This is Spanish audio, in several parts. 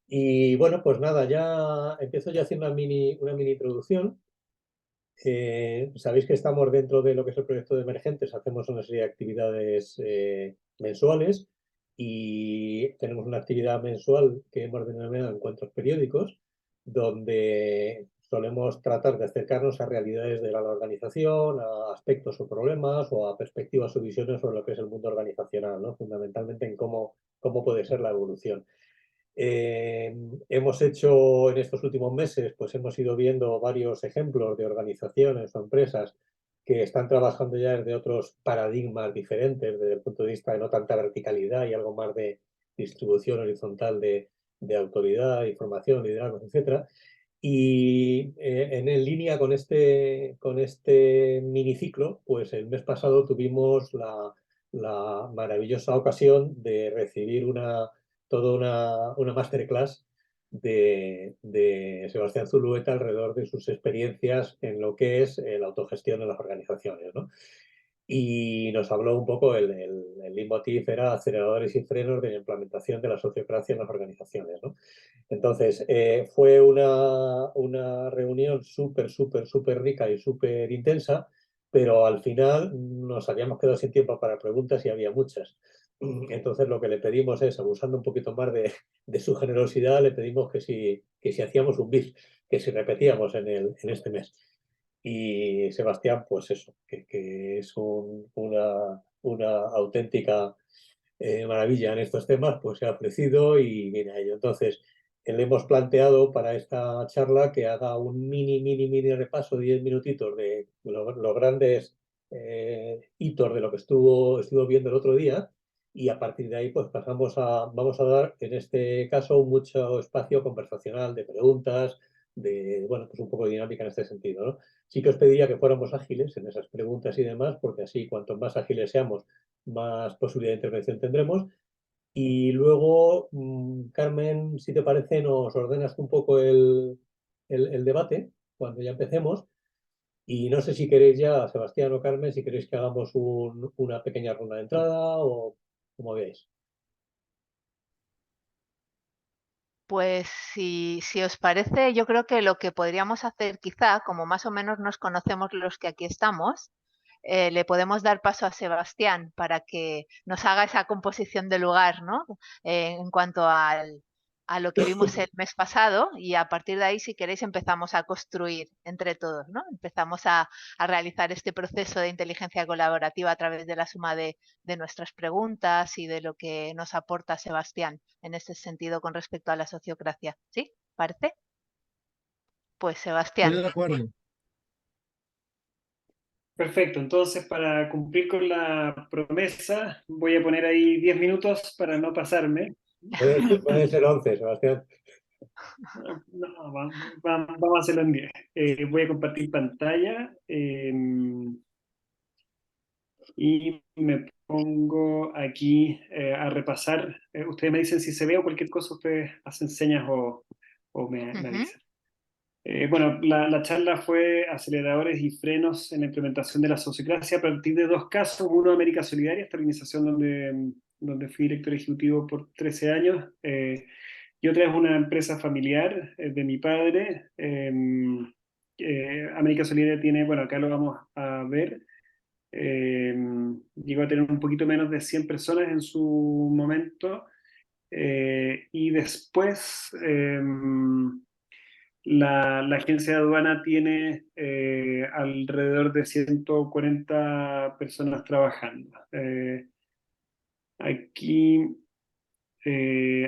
Y bueno, pues nada, ya empiezo yo haciendo una mini introducción. Sabéis que estamos dentro de lo que es el proyecto de emergentes, hacemos una serie de actividades mensuales y tenemos una actividad mensual que hemos denominado encuentros periódicos, donde solemos tratar de acercarnos a realidades de la organización, a aspectos o problemas o a perspectivas o visiones sobre lo que es el mundo organizacional, ¿no? Fundamentalmente en cómo puede ser la evolución. Hemos hecho en estos últimos meses, pues hemos ido viendo varios ejemplos de organizaciones o empresas que están trabajando ya desde otros paradigmas diferentes, desde el punto de vista de no tanta verticalidad y algo más de distribución horizontal de autoridad, información, liderazgo, etcétera. Y en línea con este miniciclo, pues el mes pasado tuvimos la maravillosa ocasión de recibir toda una masterclass de Sebastián Zulueta alrededor de sus experiencias en lo que es la autogestión en las organizaciones, ¿no? Y nos habló un poco, el leitmotiv era aceleradores y frenos de la implementación de la sociocracia en las organizaciones, ¿no? Entonces, fue una reunión súper, súper, súper rica y súper intensa, pero al final nos habíamos quedado sin tiempo para preguntas y había muchas. Entonces, lo que le pedimos es, abusando un poquito más de su generosidad, le pedimos que si hacíamos un bis, que si repetíamos en este mes. Y Sebastián, pues eso, que es una auténtica maravilla en estos temas, pues se ha ofrecido y viene a ello. Entonces, le hemos planteado para esta charla que haga un mini repaso, 10 minutitos de los grandes hitos de lo que estuvo viendo el otro día y a partir de ahí pues vamos a dar en este caso mucho espacio conversacional de preguntas, bueno, pues un poco de dinámica en este sentido, ¿no? Sí que os pediría que fuéramos ágiles en esas preguntas y demás, porque así cuanto más ágiles seamos, más posibilidad de intervención tendremos. Y luego, Carmen, si te parece, nos ordenas un poco el debate cuando ya empecemos. Y no sé si queréis ya, Sebastián o Carmen, si queréis que hagamos una pequeña ronda de entrada o como veáis. Pues si os parece, yo creo que lo que podríamos hacer quizá, como más o menos nos conocemos los que aquí estamos, le podemos dar paso a Sebastián para que nos haga esa composición de lugar, ¿no? En cuanto a lo que vimos el mes pasado y a partir de ahí, si queréis, empezamos a construir entre todos, ¿no? Empezamos a realizar este proceso de inteligencia colaborativa a través de la suma de nuestras preguntas y de lo que nos aporta Sebastián en este sentido con respecto a la sociocracia. ¿Sí? ¿Parece? Pues Estoy Sebastián. de acuerdo. Perfecto, entonces para cumplir con la promesa voy a poner ahí 10 minutos para no pasarme. Pueden ser 11, Sebastián. No, vamos a hacerlo en 10. Voy a compartir pantalla y me pongo aquí a repasar. Ustedes me dicen si se ve o cualquier cosa, ustedes hacen señas o me Ujú. avisan. Bueno, la charla fue aceleradores y frenos en la implementación de la sociocracia a partir de dos casos. Uno, América Solidaria, esta organización donde fui director ejecutivo por 13 años, y otra es una empresa familiar de mi padre. América Solidaria tiene, bueno, acá lo vamos a ver, eh, llegó a tener un poquito menos de 100 personas en su momento, y después... la agencia de aduana tiene alrededor de 140 personas trabajando. Aquí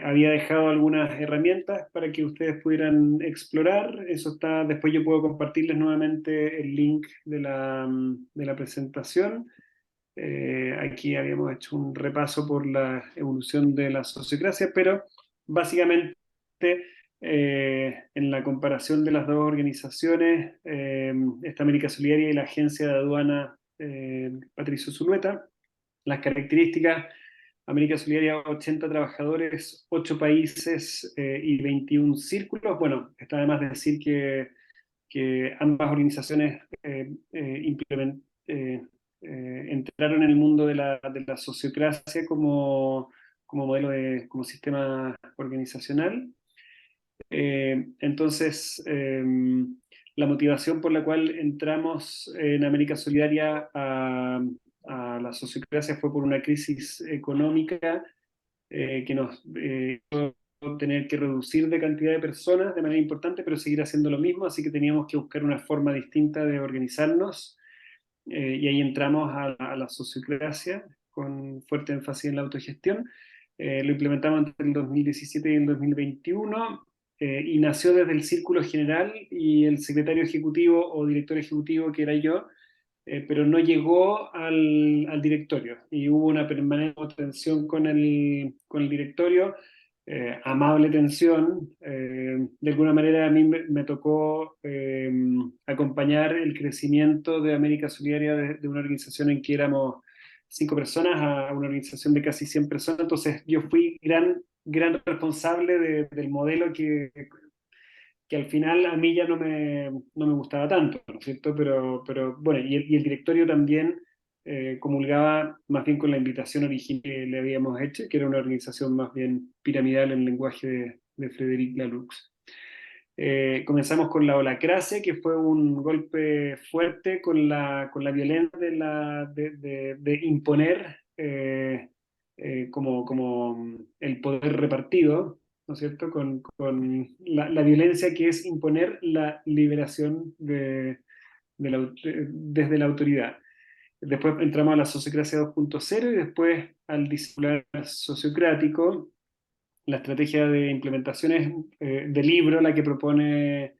había dejado algunas herramientas para que ustedes pudieran explorar. Eso está, después yo puedo compartirles nuevamente el link de la presentación. Aquí habíamos hecho un repaso por la evolución de la sociocracia, pero básicamente en la comparación de las dos organizaciones, esta América Solidaria y la agencia de aduana Patricio Zulueta, las características: América Solidaria, 80 trabajadores, 8 países y 21 círculos. Bueno, está además de decir que ambas organizaciones entraron en el mundo de la sociocracia como modelo como sistema organizacional. Entonces, la motivación por la cual entramos en América Solidaria a la sociocracia fue por una crisis económica que nos hizo tener que reducir de cantidad de personas de manera importante, pero seguir haciendo lo mismo, así que teníamos que buscar una forma distinta de organizarnos, y ahí entramos a la sociocracia con fuerte énfasis en la autogestión. Lo implementamos entre el 2017 y el 2021, y nació desde el círculo general y el secretario ejecutivo o director ejecutivo, que era yo, pero no llegó al directorio y hubo una permanente tensión con el directorio, amable tensión. De alguna manera a mí me tocó acompañar el crecimiento de América Solidaria de una organización en que éramos 5 personas a una organización de casi 100 personas, entonces yo fui gran responsable del modelo que al final a mí ya no me gustaba tanto, ¿no es cierto? Pero bueno, y el directorio también comulgaba más bien con la invitación original que le habíamos hecho, que era una organización más bien piramidal en el lenguaje de Frédéric Laloux. Comenzamos con la holacracia, que fue un golpe fuerte con la violencia de imponer como el poder repartido, ¿no es cierto? Con la violencia que es imponer la liberación desde la autoridad. Después entramos a la sociocracia 2.0 y después al discipular sociocrático. La estrategia de implementación es de libro, la que propone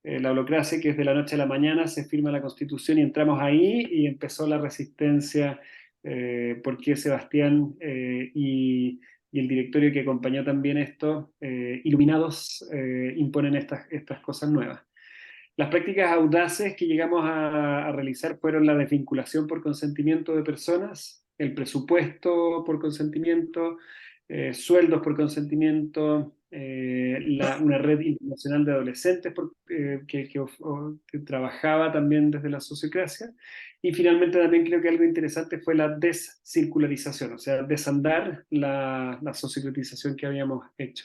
la holocracia, que es de la noche a la mañana, se firma la Constitución y entramos ahí y empezó la resistencia, porque Sebastián y el directorio que acompañó también esto, iluminados, imponen estas cosas nuevas. Las prácticas audaces que llegamos a realizar fueron la desvinculación por consentimiento de personas, el presupuesto por consentimiento, sueldos por consentimiento, una red internacional de adolescentes que trabajaba también desde la sociocracia, y finalmente también creo que algo interesante fue la descircularización, o sea, desandar la sociocratización que habíamos hecho.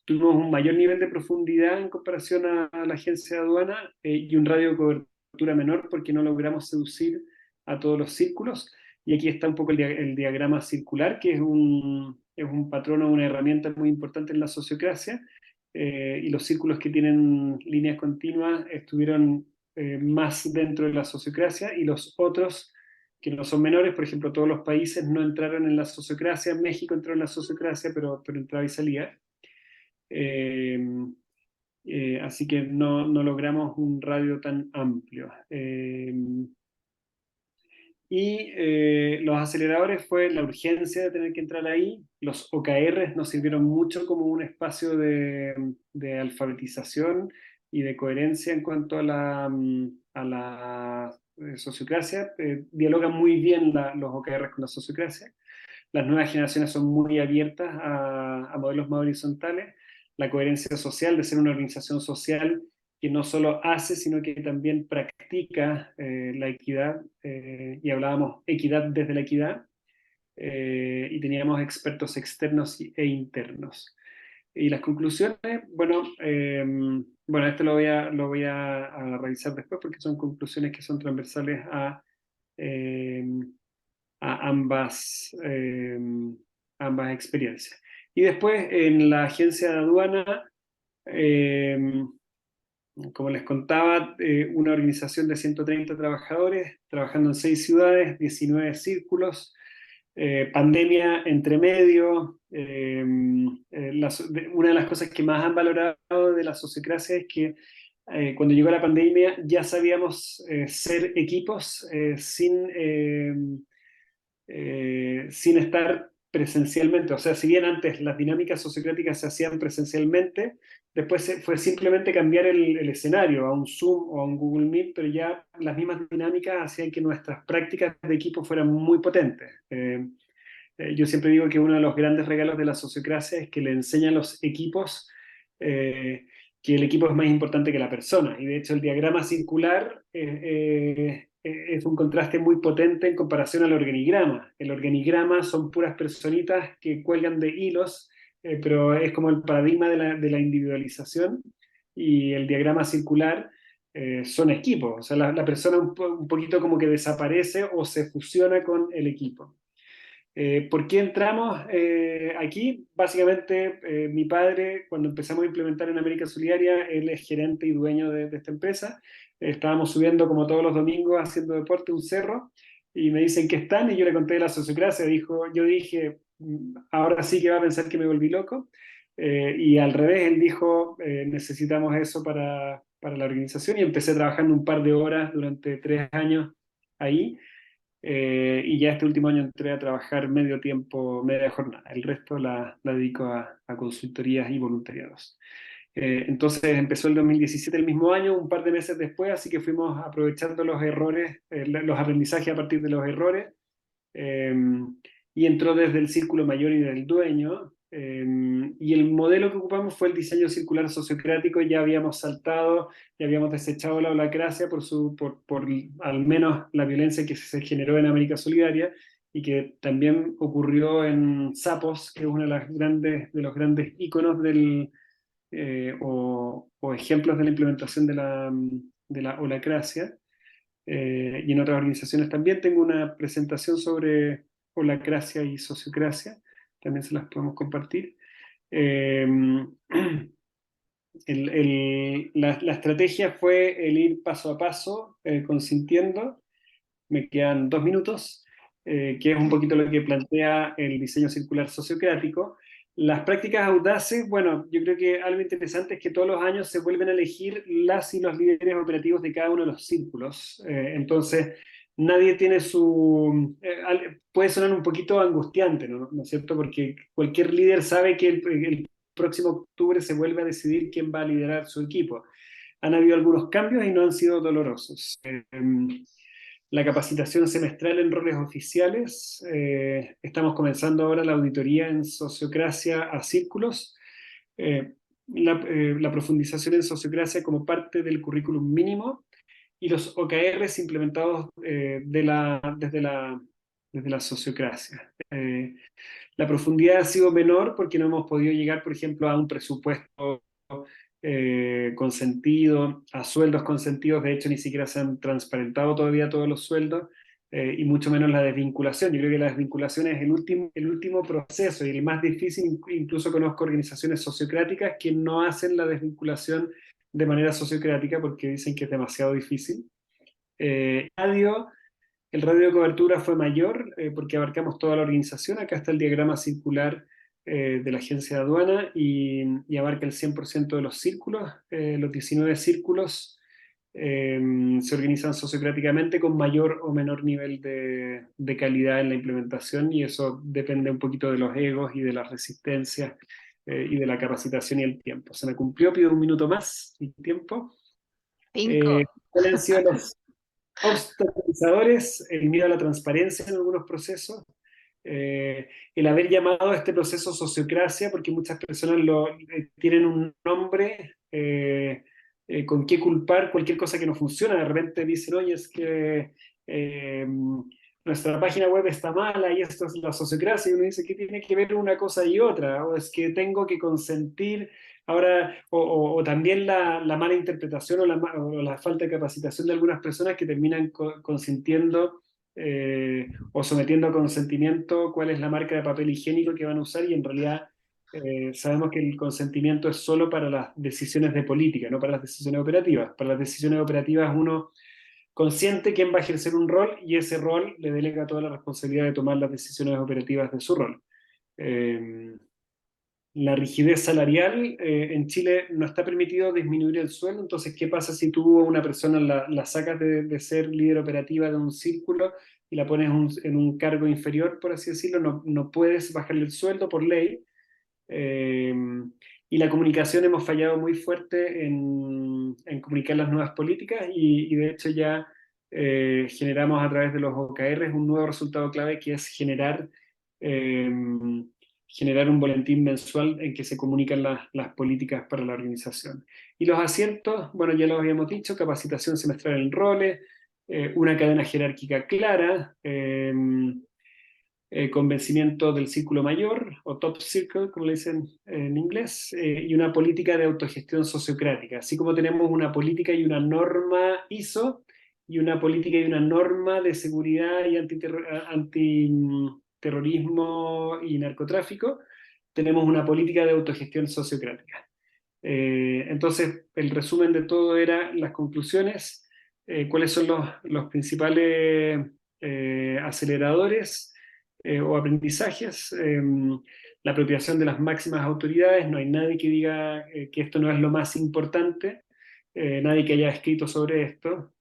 Tuvimos un mayor nivel de profundidad en comparación a la agencia de aduana, y un radio de cobertura menor porque no logramos seducir a todos los círculos. Y aquí está un poco el diagrama circular, que es un patrón o una herramienta muy importante en la sociocracia. Y los círculos que tienen líneas continuas estuvieron más dentro de la sociocracia, y los otros que no son menores, por ejemplo, todos los países no entraron en la sociocracia. México entró en la sociocracia, pero entraba y salía. Eh, Así que no logramos un radio tan amplio. Los aceleradores fue la urgencia de tener que entrar ahí. Los OKRs nos sirvieron mucho como un espacio de alfabetización y de coherencia en cuanto a la sociocracia. Dialogan muy bien los OKRs con la sociocracia. Las nuevas generaciones son muy abiertas a modelos más horizontales. La coherencia social, de ser una organización social que no solo hace, sino que también practica la equidad, y hablábamos equidad desde la equidad, y teníamos expertos externos e internos. Y las conclusiones, bueno, esto lo voy a revisar después porque son conclusiones que son transversales eh, a ambas experiencias. Y después en la agencia de aduana, eh, como les contaba, una organización de 130 trabajadores, trabajando en 6 ciudades, 19 círculos, pandemia entre medio. Una de las cosas que más han valorado de la sociocracia es que cuando llegó la pandemia ya sabíamos ser equipos sin estar presencialmente. O sea, si bien antes las dinámicas sociocráticas se hacían presencialmente, después fue simplemente cambiar el escenario a un Zoom o a un Google Meet, pero ya las mismas dinámicas hacían que nuestras prácticas de equipo fueran muy potentes. Yo siempre digo que uno de los grandes regalos de la sociocracia es que le enseñan a los equipos que el equipo es más importante que la persona. Y de hecho el diagrama circular es un contraste muy potente en comparación al organigrama. El organigrama son puras personitas que cuelgan de hilos pero es como el paradigma de la individualización, y el diagrama circular son equipos, o sea, la persona un poquito como que desaparece o se fusiona con el equipo. ¿Por qué entramos aquí? Básicamente, mi padre, cuando empezamos a implementar en América Solidaria, él es gerente y dueño de esta empresa. Estábamos subiendo como todos los domingos haciendo deporte un cerro, y me dicen que están, y yo le conté de la sociocracia. Yo dije, ahora sí que va a pensar que me volví loco. Y al revés, él dijo, necesitamos eso para la organización, y empecé trabajando un par de horas durante 3 años ahí. Y ya este último año entré a trabajar medio tiempo, media jornada. El resto la dedico a consultorías y voluntariados. Entonces empezó el 2017, el mismo año, un par de meses después, así que fuimos aprovechando los errores, los aprendizajes a partir de los errores, eh, y entró desde el círculo mayor y del dueño. Y el modelo que ocupamos fue el diseño circular sociocrático. Ya habíamos saltado, ya habíamos desechado la holacracia por al menos la violencia que se generó en América Solidaria, y que también ocurrió en Sapos, que es uno de los grandes íconos o ejemplos de la implementación de la holacracia. Y en otras organizaciones también. Tengo una presentación sobre holacracia y sociocracia, también se las podemos compartir. Eh, la estrategia fue el ir paso a paso, consintiendo. Me quedan 2 minutos, que es un poquito lo que plantea el diseño circular sociocrático. Las prácticas audaces, bueno, yo creo que algo interesante es que todos los años se vuelven a elegir las y los líderes operativos de cada uno de los círculos. Entonces, nadie tiene puede sonar un poquito angustiante, ¿no es cierto? Porque cualquier líder sabe que el próximo octubre se vuelve a decidir quién va a liderar su equipo. Han habido algunos cambios y no han sido dolorosos. La capacitación semestral en roles oficiales. Estamos comenzando ahora la auditoría en sociocracia a círculos. La profundización en sociocracia como parte del currículum mínimo, y los OKRs implementados desde la sociocracia. La profundidad ha sido menor porque no hemos podido llegar, por ejemplo, a un presupuesto consentido, a sueldos consentidos. De hecho, ni siquiera se han transparentado todavía todos los sueldos, y mucho menos la desvinculación. Yo creo que la desvinculación es el último proceso y el más difícil. Incluso conozco organizaciones sociocráticas que no hacen la desvinculación de manera sociocrática porque dicen que es demasiado difícil. El radio de cobertura fue mayor, porque abarcamos toda la organización. Acá está el diagrama circular de la agencia de aduana, y abarca el 100% de los círculos. Los 19 círculos se organizan sociocráticamente con mayor o menor nivel de calidad en la implementación, y eso depende un poquito de los egos y de las resistencias, y de la capacitación y el tiempo. Se me cumplió, pido 1 minuto más y tiempo. 5. ¿Cuáles han sido los obstaculizadores? El miedo a la transparencia en algunos procesos, el haber llamado a este proceso sociocracia, porque muchas personas tienen un nombre con qué culpar cualquier cosa que no funciona. De repente dicen, oye, es que nuestra página web está mala y esto es la sociocracia, y uno dice, ¿qué tiene que ver una cosa y otra? O es que tengo que consentir. Ahora, o también la mala interpretación o la falta de capacitación de algunas personas que terminan consintiendo o sometiendo a consentimiento cuál es la marca de papel higiénico que van a usar, y en realidad sabemos que el consentimiento es solo para las decisiones de política, no para las decisiones operativas. Para las decisiones operativas uno consiente quién va a ejercer un rol, y ese rol le delega toda la responsabilidad de tomar las decisiones operativas de su rol. La rigidez salarial. En Chile no está permitido disminuir el sueldo. Entonces, ¿qué pasa si tú a una persona la sacas de ser líder operativa de un círculo y la pones en un cargo inferior, por así decirlo? No puedes bajarle el sueldo por ley. Y la comunicación, hemos fallado muy fuerte en comunicar las nuevas políticas, y de hecho ya generamos a través de los OKRs un nuevo resultado clave, que es generar un boletín mensual en que se comunican las políticas para la organización. Y los asientos, bueno, ya lo habíamos dicho: capacitación semestral en roles, una cadena jerárquica clara, convencimiento del círculo mayor, o top circle, como le dicen en inglés, y una política de autogestión sociocrática. Así como tenemos una política y una norma ISO, y una política y una norma de seguridad y antiterrorismo y narcotráfico, tenemos una política de autogestión sociocrática. Entonces, el resumen de todo era las conclusiones, cuáles son los principales aceleradores o aprendizajes, la apropiación de las máximas autoridades. No hay nadie que diga que esto no es lo más importante, nadie que haya escrito sobre esto.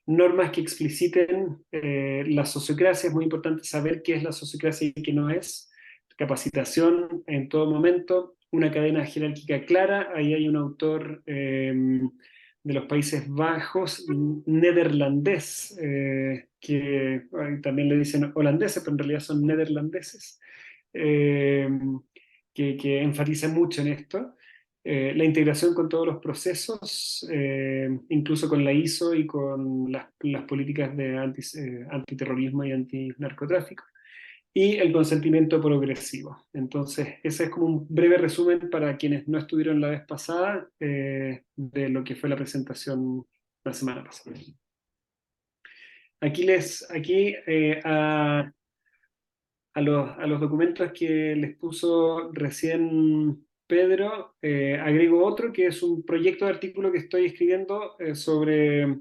Normas que expliciten la sociocracia, es muy importante saber qué es la sociocracia y qué no es. Capacitación en todo momento, una cadena jerárquica clara. Ahí hay un autor de los Países Bajos, neerlandés, que también le dicen holandeses, pero en realidad son neerlandeses, que enfatiza mucho en esto. La integración con todos los procesos, incluso con la ISO y con las políticas de antiterrorismo y antinarcotráfico, y el consentimiento progresivo. Entonces, ese es como un breve resumen para quienes no estuvieron la vez pasada de lo que fue la presentación la semana pasada. Aquí a los documentos que les puso recién Pedro, agrego otro que es un proyecto de artículo que estoy escribiendo sobre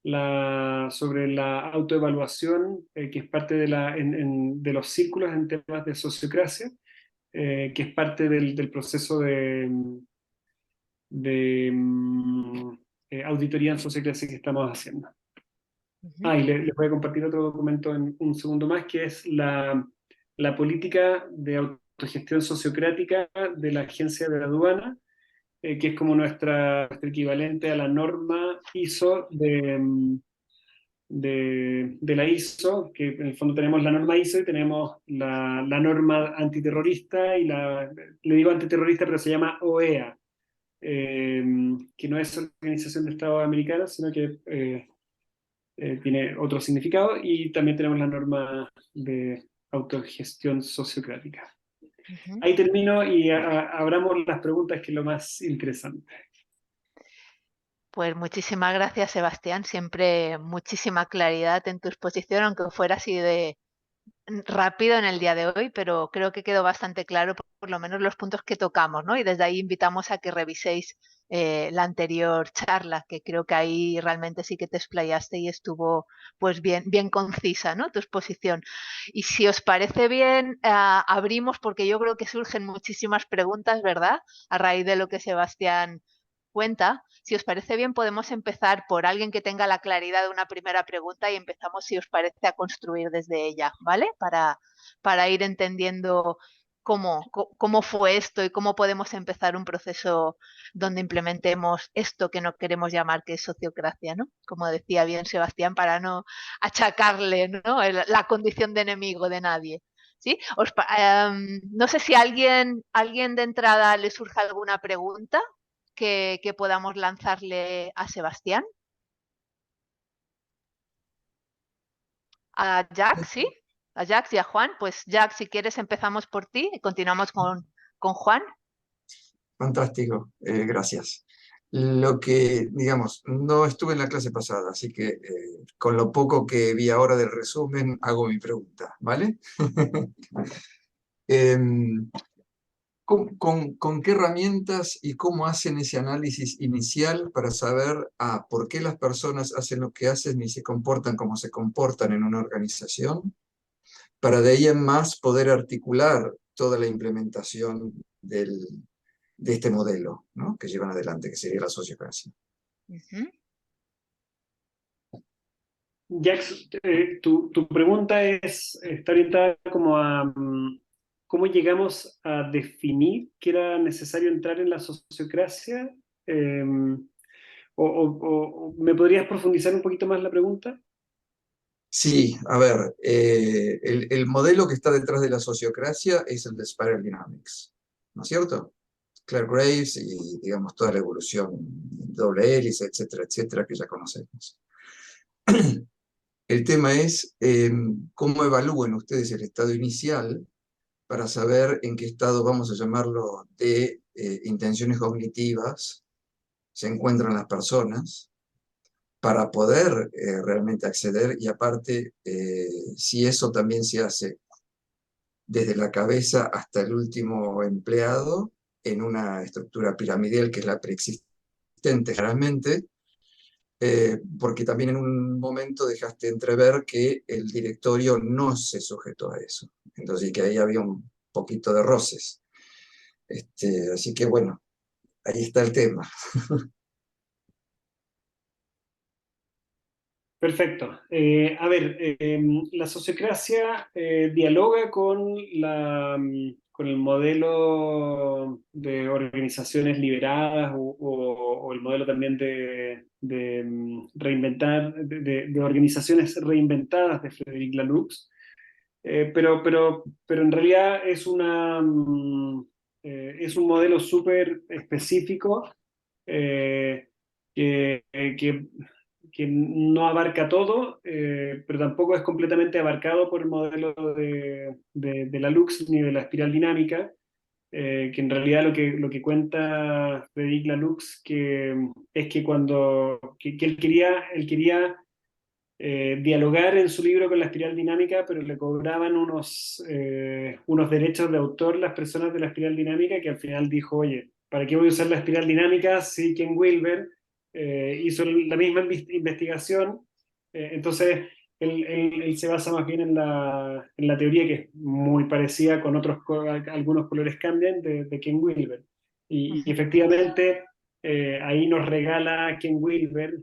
la autoevaluación, que es parte de los círculos en temas de sociocracia, que es parte del proceso de auditoría en sociocracia que estamos haciendo. Y les voy a compartir otro documento en un segundo más, que es la política de autogestión sociocrática de la Agencia de Aduana, que es como nuestro equivalente a la norma ISO de la ISO, que en el fondo tenemos la norma ISO y tenemos la norma antiterrorista, y le digo antiterrorista, pero se llama OEA, que no es Organización de Estados Americanos, sino que tiene otro significado, y también tenemos la norma de autogestión sociocrática. Ahí termino y abramos las preguntas, que es lo más interesante. Pues muchísimas gracias, Sebastián. Siempre muchísima claridad en tu exposición, aunque fuera así de rápido en el día de hoy, pero creo que quedó bastante claro por lo menos los puntos que tocamos, ¿no? Y desde ahí invitamos a que reviséis la anterior charla, que creo que ahí realmente sí que te explayaste y estuvo pues bien concisa, ¿no? Tu exposición. Y si os parece bien, abrimos, porque yo creo que surgen muchísimas preguntas, ¿verdad? A raíz de lo que Sebastián cuenta. Si os parece bien, podemos empezar por alguien que tenga la claridad de una primera pregunta y empezamos, si os parece, a construir desde ella, ¿vale? Para ir entendiendo cómo fue esto y cómo podemos empezar un proceso donde implementemos esto que no queremos llamar que es sociocracia, ¿no? Como decía bien Sebastián, para no achacarle, ¿no? La condición de enemigo de nadie. ¿Sí? No sé si a alguien de entrada le surge alguna pregunta que podamos lanzarle a Sebastián. A Jack, ¿sí? A Jack y a Juan. Pues Jack, si quieres empezamos por ti y continuamos con Juan. Fantástico, gracias. Lo que, digamos, no estuve en la clase pasada, así que con lo poco que vi ahora del resumen, hago mi pregunta, ¿vale? ¿Con qué herramientas y cómo hacen ese análisis inicial para saber por qué las personas hacen lo que hacen y se comportan como se comportan en una organización? Para de ahí en más poder articular toda la implementación de este modelo, ¿no?, que llevan adelante, que sería la sociocracia. Jack, tu pregunta está orientada como a cómo llegamos a definir que era necesario entrar en la sociocracia. ¿O me podrías profundizar un poquito más la pregunta? Sí, a ver, el modelo que está detrás de la sociocracia es el de Spiral Dynamics, ¿no es cierto? Claire Graves y, digamos, toda la evolución doble hélice, etcétera, etcétera, que ya conocemos. El tema es cómo evalúen ustedes el estado inicial para saber en qué estado, vamos a llamarlo, de intenciones cognitivas se encuentran las personas para poder realmente acceder, y aparte, si eso también se hace desde la cabeza hasta el último empleado, en una estructura piramidal que es la preexistente generalmente, porque también en un momento dejaste entrever que el directorio no se sujetó a eso. Entonces, y que ahí había un poquito de roces. Así que bueno, ahí está el tema. Perfecto. A ver, la sociocracia dialoga con con el modelo de organizaciones liberadas o el modelo también de organizaciones reinventadas de Frédéric Laloux. Pero en realidad es un modelo súper específico eh, que, que- que no abarca todo, pero tampoco es completamente abarcado por el modelo de la Lux ni de la espiral dinámica, que en realidad lo que cuenta Frédéric Laloux es que que él quería dialogar en su libro con la espiral dinámica, pero le cobraban unos derechos de autor las personas de la espiral dinámica, que al final dijo, oye, ¿para qué voy a usar la espiral dinámica si Ken Wilber hizo la misma investigación? Entonces, él se basa más bien en en la teoría que es muy parecida con algunos colores cambian de Ken Wilber. Y efectivamente ahí nos regala Ken Wilber,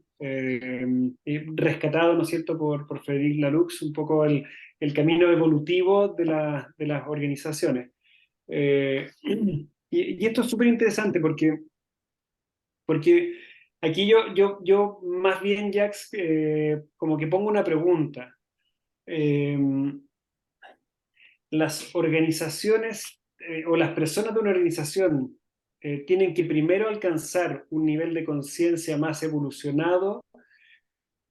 rescatado, ¿no es cierto?, por Frédéric Laloux, un poco el camino evolutivo de las organizaciones. Y esto es súper interesante porque aquí yo más bien, Jax, como que pongo una pregunta. Eh, las organizaciones o las personas de una organización tienen que primero alcanzar un nivel de conciencia más evolucionado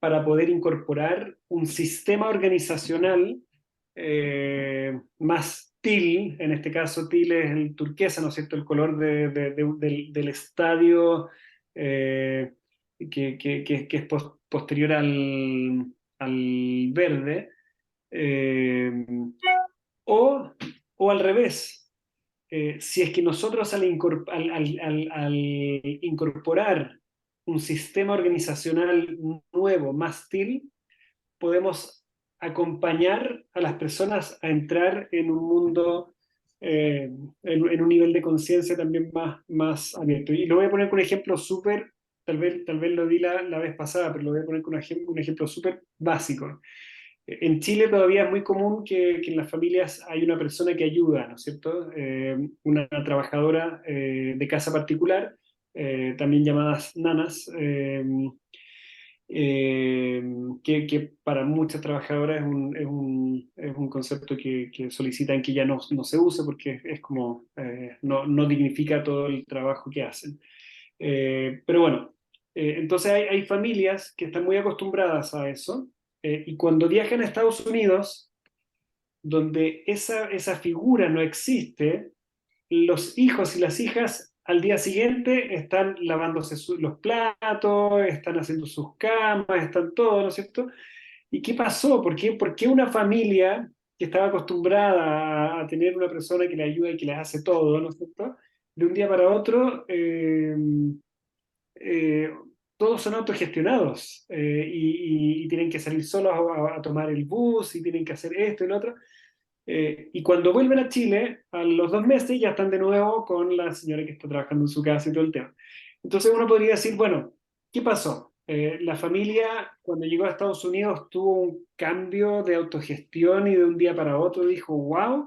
para poder incorporar un sistema organizacional más teal, en este caso teal es el turquesa, ¿no es cierto?, el color del estadio que es posterior al verde, eh, o, o al revés. Si es que nosotros al incorporar un sistema organizacional nuevo, más TIL, podemos acompañar a las personas a entrar en un mundo, en un nivel de conciencia también más abierto. Y lo voy a poner con un ejemplo súper, tal vez lo di la vez pasada, pero lo voy a poner con un ejemplo súper básico. En Chile todavía es muy común que en las familias hay una persona que ayuda, ¿no es cierto? Una trabajadora de casa particular, también llamadas nanas, que para muchas trabajadoras es un concepto que solicitan que ya no se use porque es como no dignifica todo el trabajo que hacen. Pero bueno, entonces hay familias que están muy acostumbradas a eso y cuando viajan a Estados Unidos, donde esa figura no existe, los hijos y las hijas al día siguiente están lavándose los platos, están haciendo sus camas, están todo, ¿no es cierto? ¿Y qué pasó? Por qué una familia que estaba acostumbrada a tener una persona que le ayuda y que le hace todo, ¿no es cierto? De un día para otro, eh, todos son autogestionados y tienen que salir solos a tomar el bus y tienen que hacer esto y lo otro. Y cuando vuelven a Chile, a los 2 meses ya están de nuevo con la señora que está trabajando en su casa y todo el tema. Entonces uno podría decir, bueno, ¿qué pasó? La familia cuando llegó a Estados Unidos tuvo un cambio de autogestión y de un día para otro dijo, wow,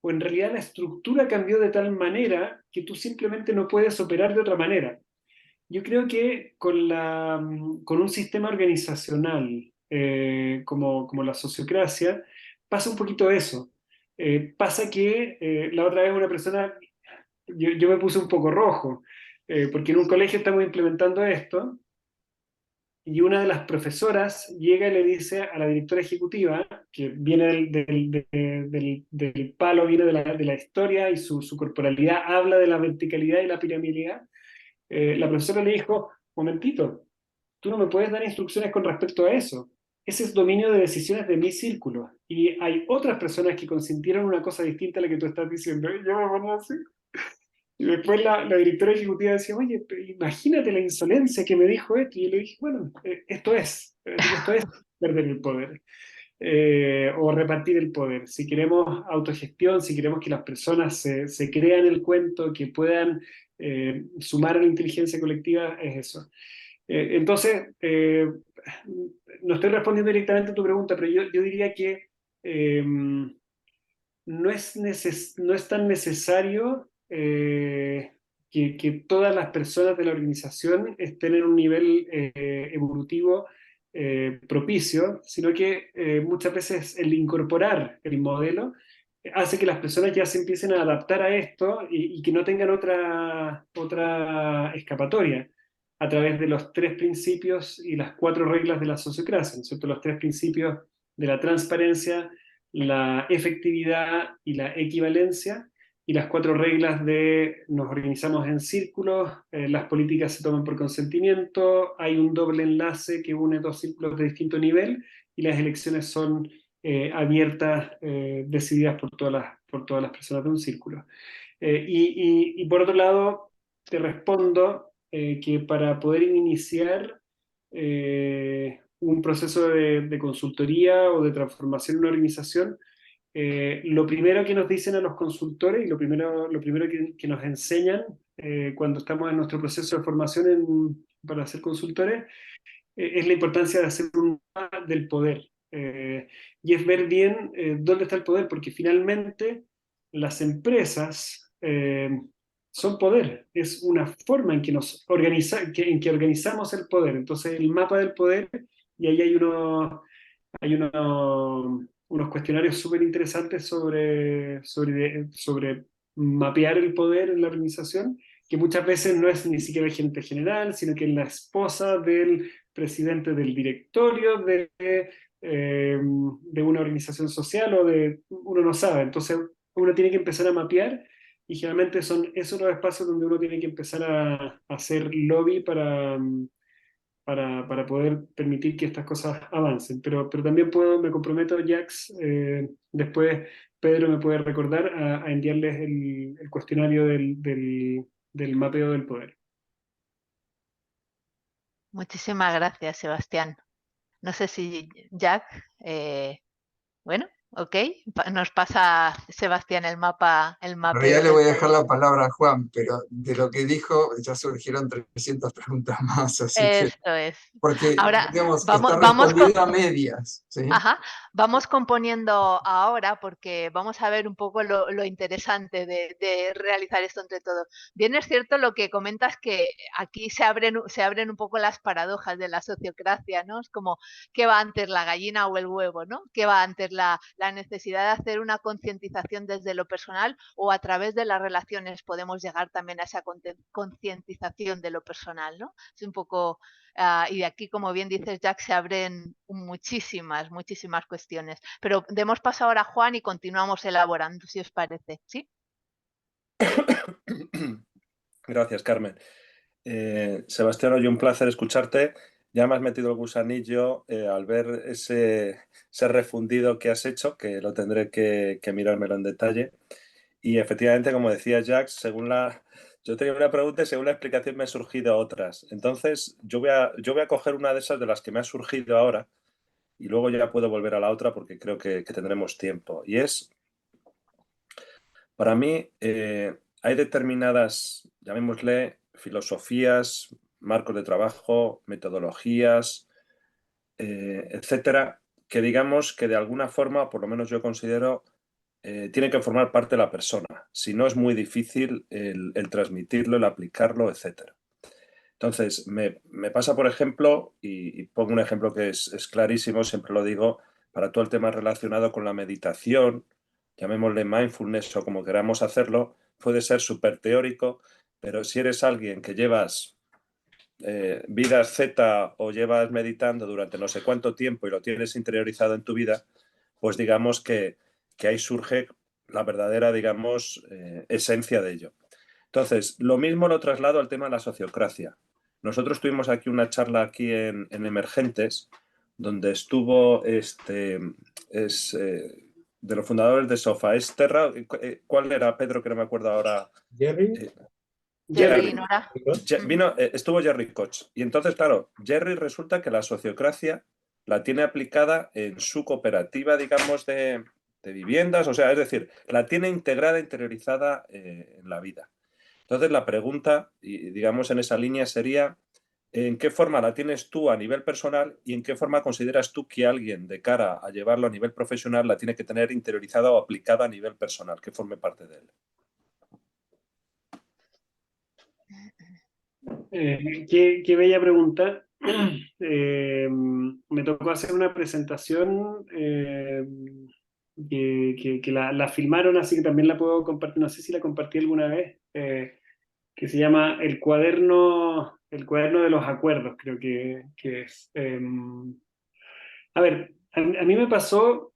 o en realidad la estructura cambió de tal manera que tú simplemente no puedes operar de otra manera. Yo creo que con un sistema organizacional como la sociocracia, pasa un poquito eso. Pasa que la otra vez una persona, yo me puse un poco rojo, porque en un colegio estamos implementando esto, y una de las profesoras llega y le dice a la directora ejecutiva, que viene del palo, viene de la historia y su corporalidad habla de la verticalidad y la piramidalidad, la profesora le dijo, momentito, tú no me puedes dar instrucciones con respecto a eso. Ese es dominio de decisiones de mi círculo. Y hay otras personas que consintieron una cosa distinta a la que tú estás diciendo. Y yo me pongo así. Y después la directora ejecutiva decía, oye, pero imagínate la insolencia que me dijo esto. Y yo le dije, bueno, esto es perder el poder. O repartir el poder. Si queremos autogestión, si queremos que las personas se crean el cuento, que puedan sumar a la inteligencia colectiva, es eso. Entonces, no estoy respondiendo directamente a tu pregunta, pero yo diría que no es tan necesario que todas las personas de la organización estén en un nivel evolutivo propicio, sino que muchas veces el incorporar el modelo hace que las personas ya se empiecen a adaptar a esto y que no tengan otra escapatoria a través de los 3 principios y las 4 reglas de la sociocracia, ¿no es cierto? Los 3 principios de la transparencia, la efectividad y la equivalencia, y las 4 reglas de nos organizamos en círculos, las políticas se toman por consentimiento, hay un doble enlace que une 2 círculos de distinto nivel, y las elecciones son abiertas, decididas por todas las personas de un círculo. Y por otro lado, te respondo que para poder iniciar un proceso de consultoría o de transformación en una organización, lo primero que nos dicen a los consultores y lo primero que nos enseñan cuando estamos en nuestro proceso de formación para ser consultores es la importancia de hacer un mapa del poder. Y es ver bien dónde está el poder, porque finalmente las empresas son poder, es una forma en que en que organizamos el poder. Entonces el mapa del poder, y ahí hay unos cuestionarios súper interesantes sobre mapear el poder en la organización, que muchas veces no es ni siquiera el gerente general, sino que es la esposa del presidente del directorio de una organización social uno no sabe. Entonces uno tiene que empezar a mapear y generalmente son esos los espacios donde uno tiene que empezar a hacer lobby para poder permitir que estas cosas avancen. Pero también me comprometo, Jax, después Pedro me puede recordar a enviarles el cuestionario del mapeo del poder. Muchísimas gracias, Sebastián. No sé si Jack, bueno, ok, nos pasa Sebastián el mapeo En realidad le del voy a dejar poder. la palabra a Juan, pero de lo que dijo ya surgieron 300 preguntas más, así que, Esto es. porque, Ahora, digamos, vamos está con, respondido a medias, ¿sí? ajá, vamos componiendo ahora porque vamos a ver un poco lo interesante de realizar esto entre todos. Bien es cierto lo que comentas, que aquí se abren un poco las paradojas de la sociocracia, ¿no? Es como, ¿qué va antes, la gallina o el huevo, ¿no? ¿Qué va antes, la necesidad de hacer una concientización desde lo personal, o a través de las relaciones podemos llegar también a esa concientización de lo personal, ¿no? Es un poco... y de aquí, como bien dices, Jack, se abren muchísimas cuestiones. Pero demos paso ahora a Juan y continuamos elaborando, si os parece. ¿Sí? Gracias, Carmen. Sebastián, hoy un placer escucharte. Ya me has metido el gusanillo al ver ese refundido que has hecho, que lo tendré que mirármelo en detalle. Y efectivamente, como decía Jack, yo tenía una pregunta y según la explicación me han surgido otras. Entonces, yo voy a coger una de esas de las que me ha surgido ahora y luego ya puedo volver a la otra porque creo que tendremos tiempo. Y es, para mí, hay determinadas, llamémosle, filosofías, marcos de trabajo, metodologías, etcétera, que digamos que de alguna forma, por lo menos yo considero, tiene que formar parte de la persona. Si no, es muy difícil el transmitirlo, el aplicarlo, etcétera. Entonces, me pasa, por ejemplo, y pongo un ejemplo que es clarísimo, siempre lo digo, para todo el tema relacionado con la meditación, llamémosle mindfulness o como queramos hacerlo, puede ser súper teórico, pero si eres alguien que llevas vidas Z o llevas meditando durante no sé cuánto tiempo y lo tienes interiorizado en tu vida, pues digamos que ahí surge la verdadera, digamos, esencia de ello. Entonces, lo mismo lo traslado al tema de la sociocracia. Nosotros tuvimos aquí una charla aquí en Emergentes, donde estuvo de los fundadores de Sofa. ¿Es Terra? ¿Cuál era, Pedro, que no me acuerdo ahora? Jerry. Jerry y Nora. Estuvo Jerry Koch. Y entonces, claro, Jerry resulta que la sociocracia la tiene aplicada en su cooperativa, digamos, de viviendas, o sea, es decir, la tiene integrada, interiorizada en la vida. Entonces, la pregunta, y digamos en esa línea, sería: ¿en qué forma la tienes tú a nivel personal y en qué forma consideras tú que alguien, de cara a llevarlo a nivel profesional, la tiene que tener interiorizada o aplicada a nivel personal, que forme parte de él? Qué bella pregunta. Me tocó hacer una presentación que la filmaron, así que también la puedo compartir, no sé si la compartí alguna vez, que se llama el cuaderno de los acuerdos, creo que es. A ver, a mí me pasó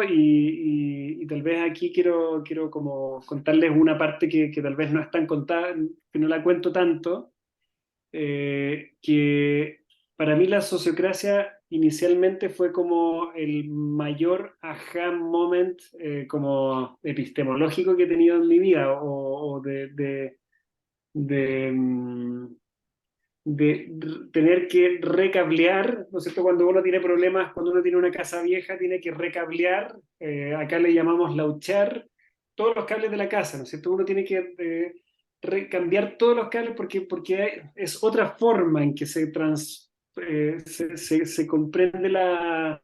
y tal vez aquí quiero como contarles una parte que tal vez no es tan contada, que no la cuento tanto, que para mí la sociocracia inicialmente fue como el mayor aha moment como epistemológico que he tenido en mi vida, o de, tener que recablear, ¿no es cierto? Cuando uno tiene problemas, cuando uno tiene una casa vieja, tiene que recablear, acá le llamamos lauchar, todos los cables de la casa, ¿no es cierto? Uno tiene que cambiar todos los cables porque es otra forma en que se comprende la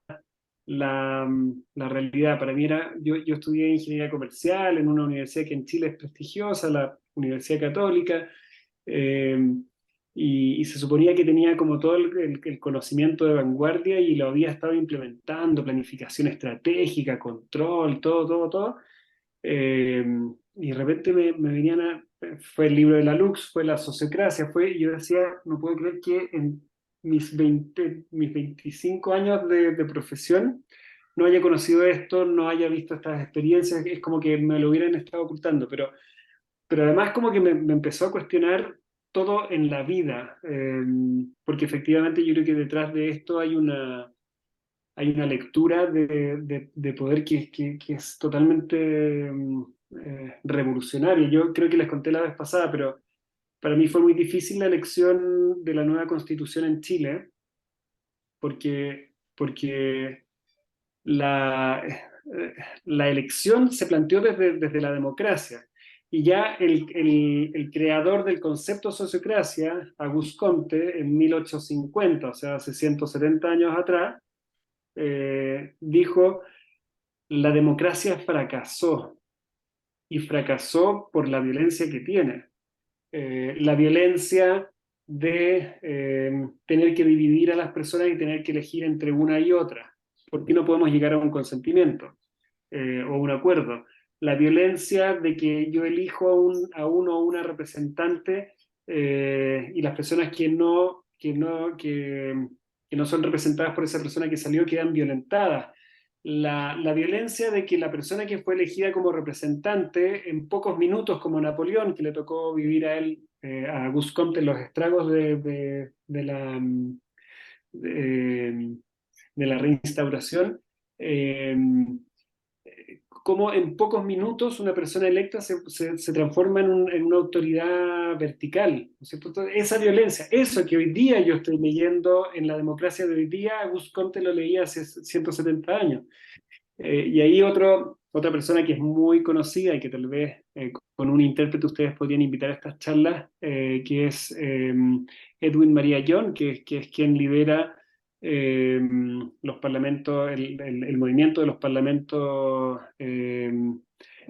realidad. Para mí yo estudié ingeniería comercial en una universidad que en Chile es prestigiosa, la Universidad Católica, y se suponía que tenía como todo el conocimiento de vanguardia y lo había estado implementando, planificación estratégica, control, todo. Eh, y de repente me venían fue el libro de la Lux, fue la sociocracia, y yo decía, no puedo creer que en mis 25 años de profesión no haya conocido esto, no haya visto estas experiencias, es como que me lo hubieran estado ocultando, pero además como que me empezó a cuestionar todo en la vida, porque efectivamente yo creo que detrás de esto hay una lectura de poder que es totalmente revolucionaria. Yo creo que les conté la vez pasada, pero para mí fue muy difícil la elección de la nueva constitución en Chile, porque la elección se planteó desde la democracia. Y ya el creador del concepto sociocracia, Auguste Comte, en 1850, o sea, hace 170 años atrás, dijo: la democracia fracasó, y fracasó por la violencia que tiene. La violencia de tener que dividir a las personas y tener que elegir entre una y otra. ¿Por qué no podemos llegar a un consentimiento o un acuerdo? La violencia de que yo elijo a uno o una representante y las personas que no son representadas por esa persona que salió quedan violentadas. La violencia de que la persona que fue elegida como representante en pocos minutos, como Napoleón, que le tocó vivir a él, a Auguste Comte, los estragos de la reinstauración, como en pocos minutos una persona electa se transforma en una autoridad vertical, ¿no es cierto? Entonces, esa violencia, eso que hoy día yo estoy leyendo en la democracia de hoy día, Auguste Comte lo leía hace 170 años. Y ahí otra persona que es muy conocida y que tal vez con un intérprete ustedes podrían invitar a estas charlas, que es Edwin María Young, que es quien lidera los parlamentos, el movimiento de los parlamentos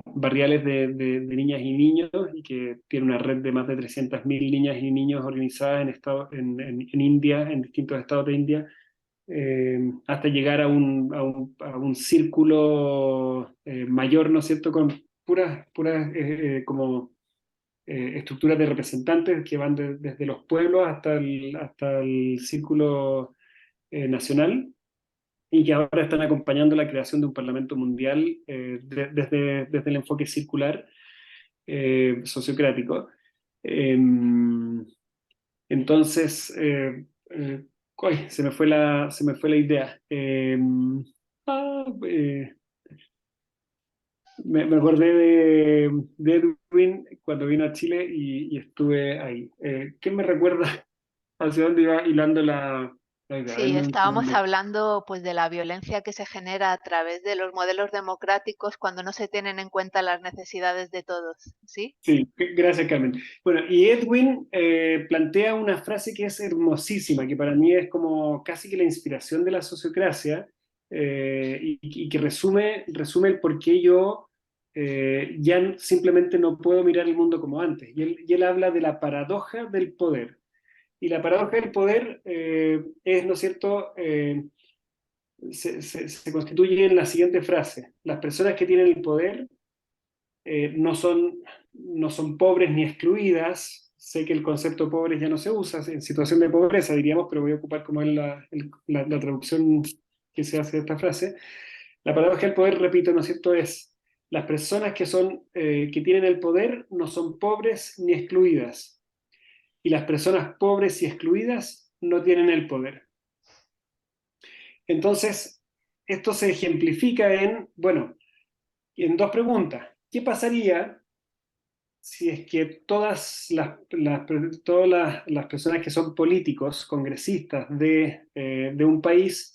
barriales de niñas y niños, y que tiene una red de más de 300.000 niñas y niños organizadas en India, en distintos estados de India, hasta llegar a un círculo mayor, ¿no es cierto?, con puras como estructuras de representantes que van desde los pueblos hasta el círculo nacional, y que ahora están acompañando la creación de un Parlamento Mundial desde el enfoque circular sociocrático. Entonces, se me fue la idea. Me acordé de Edwin cuando vino a Chile y estuve ahí. ¿Qué me recuerda hacia dónde iba hilando la idea? Sí, estábamos hablando pues de la violencia que se genera a través de los modelos democráticos cuando no se tienen en cuenta las necesidades de todos, ¿sí? Sí, gracias, Carmen. Bueno, y Edwin plantea una frase que es hermosísima, que para mí es como casi que la inspiración de la sociocracia, y que resume el por qué yo ya simplemente no puedo mirar el mundo como antes. Y él habla de la paradoja del poder. Y la paradoja del poder es, ¿no es cierto?, se constituye en la siguiente frase: las personas que tienen el poder no son pobres ni excluidas. Sé que el concepto pobres ya no se usa, en situación de pobreza diríamos, pero voy a ocupar como es la traducción que se hace de esta frase. La paradoja del poder, repito, ¿no es cierto?, es las personas que tienen el poder no son pobres ni excluidas, y las personas pobres y excluidas no tienen el poder. Entonces, esto se ejemplifica en dos preguntas. ¿Qué pasaría si es que todas las personas que son políticos, congresistas de un país,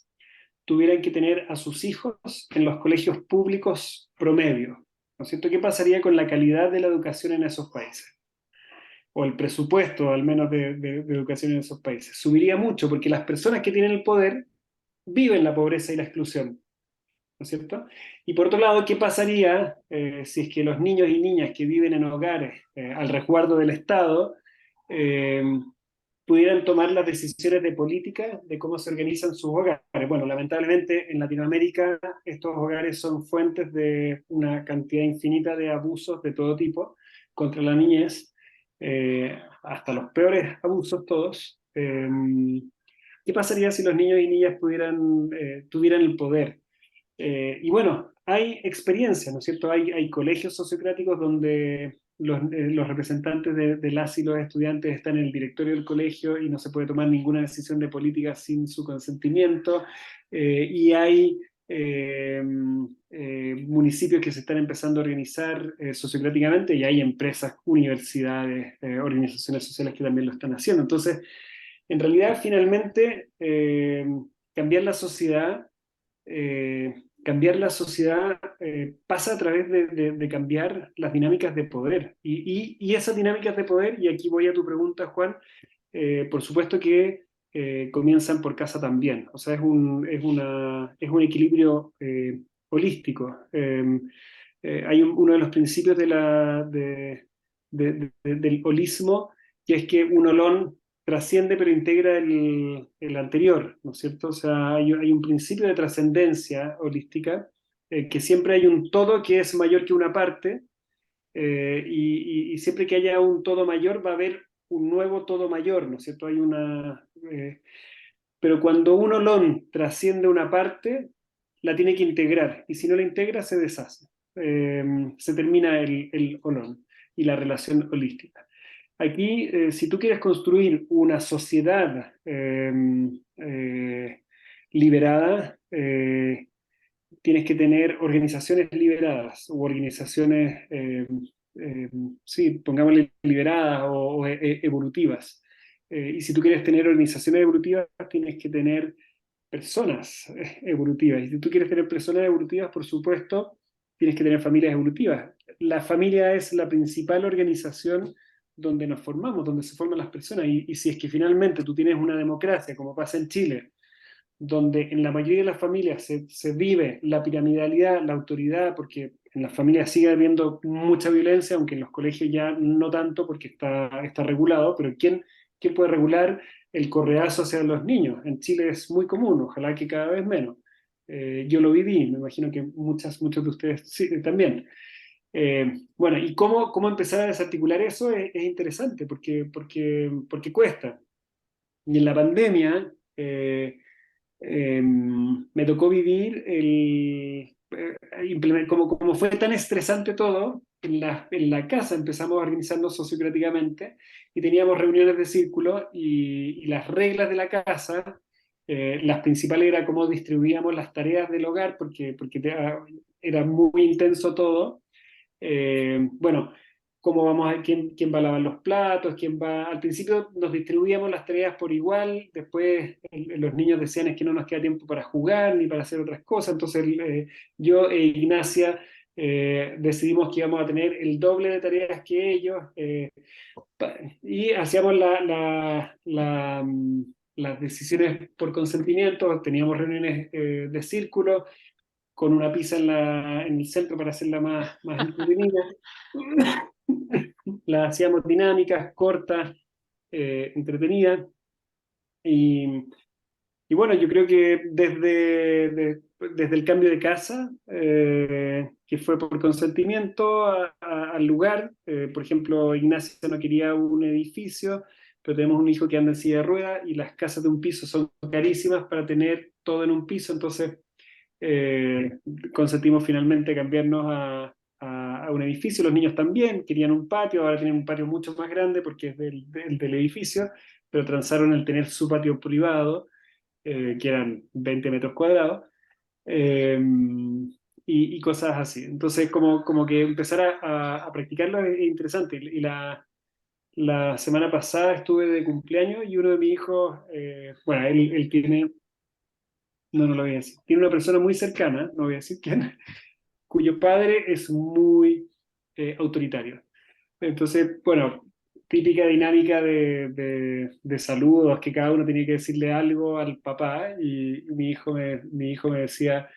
tuvieran que tener a sus hijos en los colegios públicos promedio? ¿No es cierto? ¿Qué pasaría con la calidad de la educación en esos países? O el presupuesto, al menos, de educación en esos países. Subiría mucho, porque las personas que tienen el poder viven la pobreza y la exclusión, ¿no es cierto? Y por otro lado, ¿qué pasaría si es que los niños y niñas que viven en hogares al resguardo del Estado pudieran tomar las decisiones de política de cómo se organizan sus hogares? Bueno, lamentablemente en Latinoamérica estos hogares son fuentes de una cantidad infinita de abusos de todo tipo contra la niñez, hasta los peores abusos todos. ¿Qué pasaría si los niños y niñas tuvieran el poder? Y bueno, hay experiencias, ¿no es cierto? Hay colegios sociocráticos donde los representantes de las y los estudiantes están en el directorio del colegio y no se puede tomar ninguna decisión de política sin su consentimiento. Y hay municipios que se están empezando a organizar sociocráticamente, y hay empresas, universidades, organizaciones sociales que también lo están haciendo. Entonces, en realidad, finalmente, cambiar la sociedad pasa a través de cambiar las dinámicas de poder. Y esas dinámicas de poder, y aquí voy a tu pregunta, Juan, por supuesto que comienzan por casa también. O sea, es un equilibrio holístico. Hay uno de los principios del holismo, que es que un holón trasciende pero integra el anterior, ¿no es cierto? O sea, hay un principio de trascendencia holística, que siempre hay un todo que es mayor que una parte, y siempre que haya un todo mayor va a haber un nuevo todo mayor, ¿no es cierto? Pero cuando un holón trasciende una parte, la tiene que integrar, y si no la integra se deshace. Se termina el holón y la relación holística. Aquí, si tú quieres construir una sociedad liberada, tienes que tener organizaciones liberadas, u organizaciones, sí, pongámosle liberadas o evolutivas. Y si tú quieres tener organizaciones evolutivas, tienes que tener personas evolutivas. Y si tú quieres tener personas evolutivas, por supuesto, tienes que tener familias evolutivas. La familia es la principal organización donde nos formamos, donde se forman las personas. Y si es que finalmente tú tienes una democracia, como pasa en Chile, donde en la mayoría de las familias se vive la piramidalidad, la autoridad, porque en las familias sigue habiendo mucha violencia, aunque en los colegios ya no tanto, porque está regulado, pero ¿quién puede regular el correazo hacia los niños? En Chile es muy común, ojalá que cada vez menos. Yo lo viví, me imagino que muchos de ustedes sí, también. Bueno, y cómo empezar a desarticular eso es interesante porque cuesta. Y en la pandemia me tocó vivir como fue tan estresante todo, en la casa empezamos a organizarnos sociocráticamente y teníamos reuniones de círculo y las reglas de la casa, las principales era cómo distribuíamos las tareas del hogar porque era muy intenso todo. Bueno, cómo vamos quién va a lavar los platos, al principio nos distribuíamos las tareas por igual, después los niños decían es que no nos queda tiempo para jugar ni para hacer otras cosas, entonces yo e Ignacia decidimos que íbamos a tener el doble de tareas que ellos y hacíamos las decisiones por consentimiento, teníamos reuniones de círculo con una pizza en el centro para hacerla más entretenida. La hacíamos dinámicas, cortas, entretenidas. Y bueno, yo creo que desde el cambio de casa, que fue por consentimiento al lugar, por ejemplo, Ignacia no quería un edificio, pero tenemos un hijo que anda en silla de ruedas y las casas de un piso son carísimas para tener todo en un piso, entonces eh, consentimos finalmente cambiarnos a un edificio. Los niños también querían un patio, ahora tienen un patio mucho más grande porque es del edificio, pero transaron el tener su patio privado, que eran 20 metros cuadrados, eh, y cosas así. Entonces, como que empezar a practicarlo es interesante. Y la semana pasada estuve de cumpleaños y uno de mis hijos, bueno, él tiene, no lo voy a decir, tiene una persona muy cercana, no voy a decir quién, cuyo padre es muy autoritario. Entonces, bueno, típica dinámica de saludos, que cada uno tenía que decirle algo al papá, y mi hijo me decía,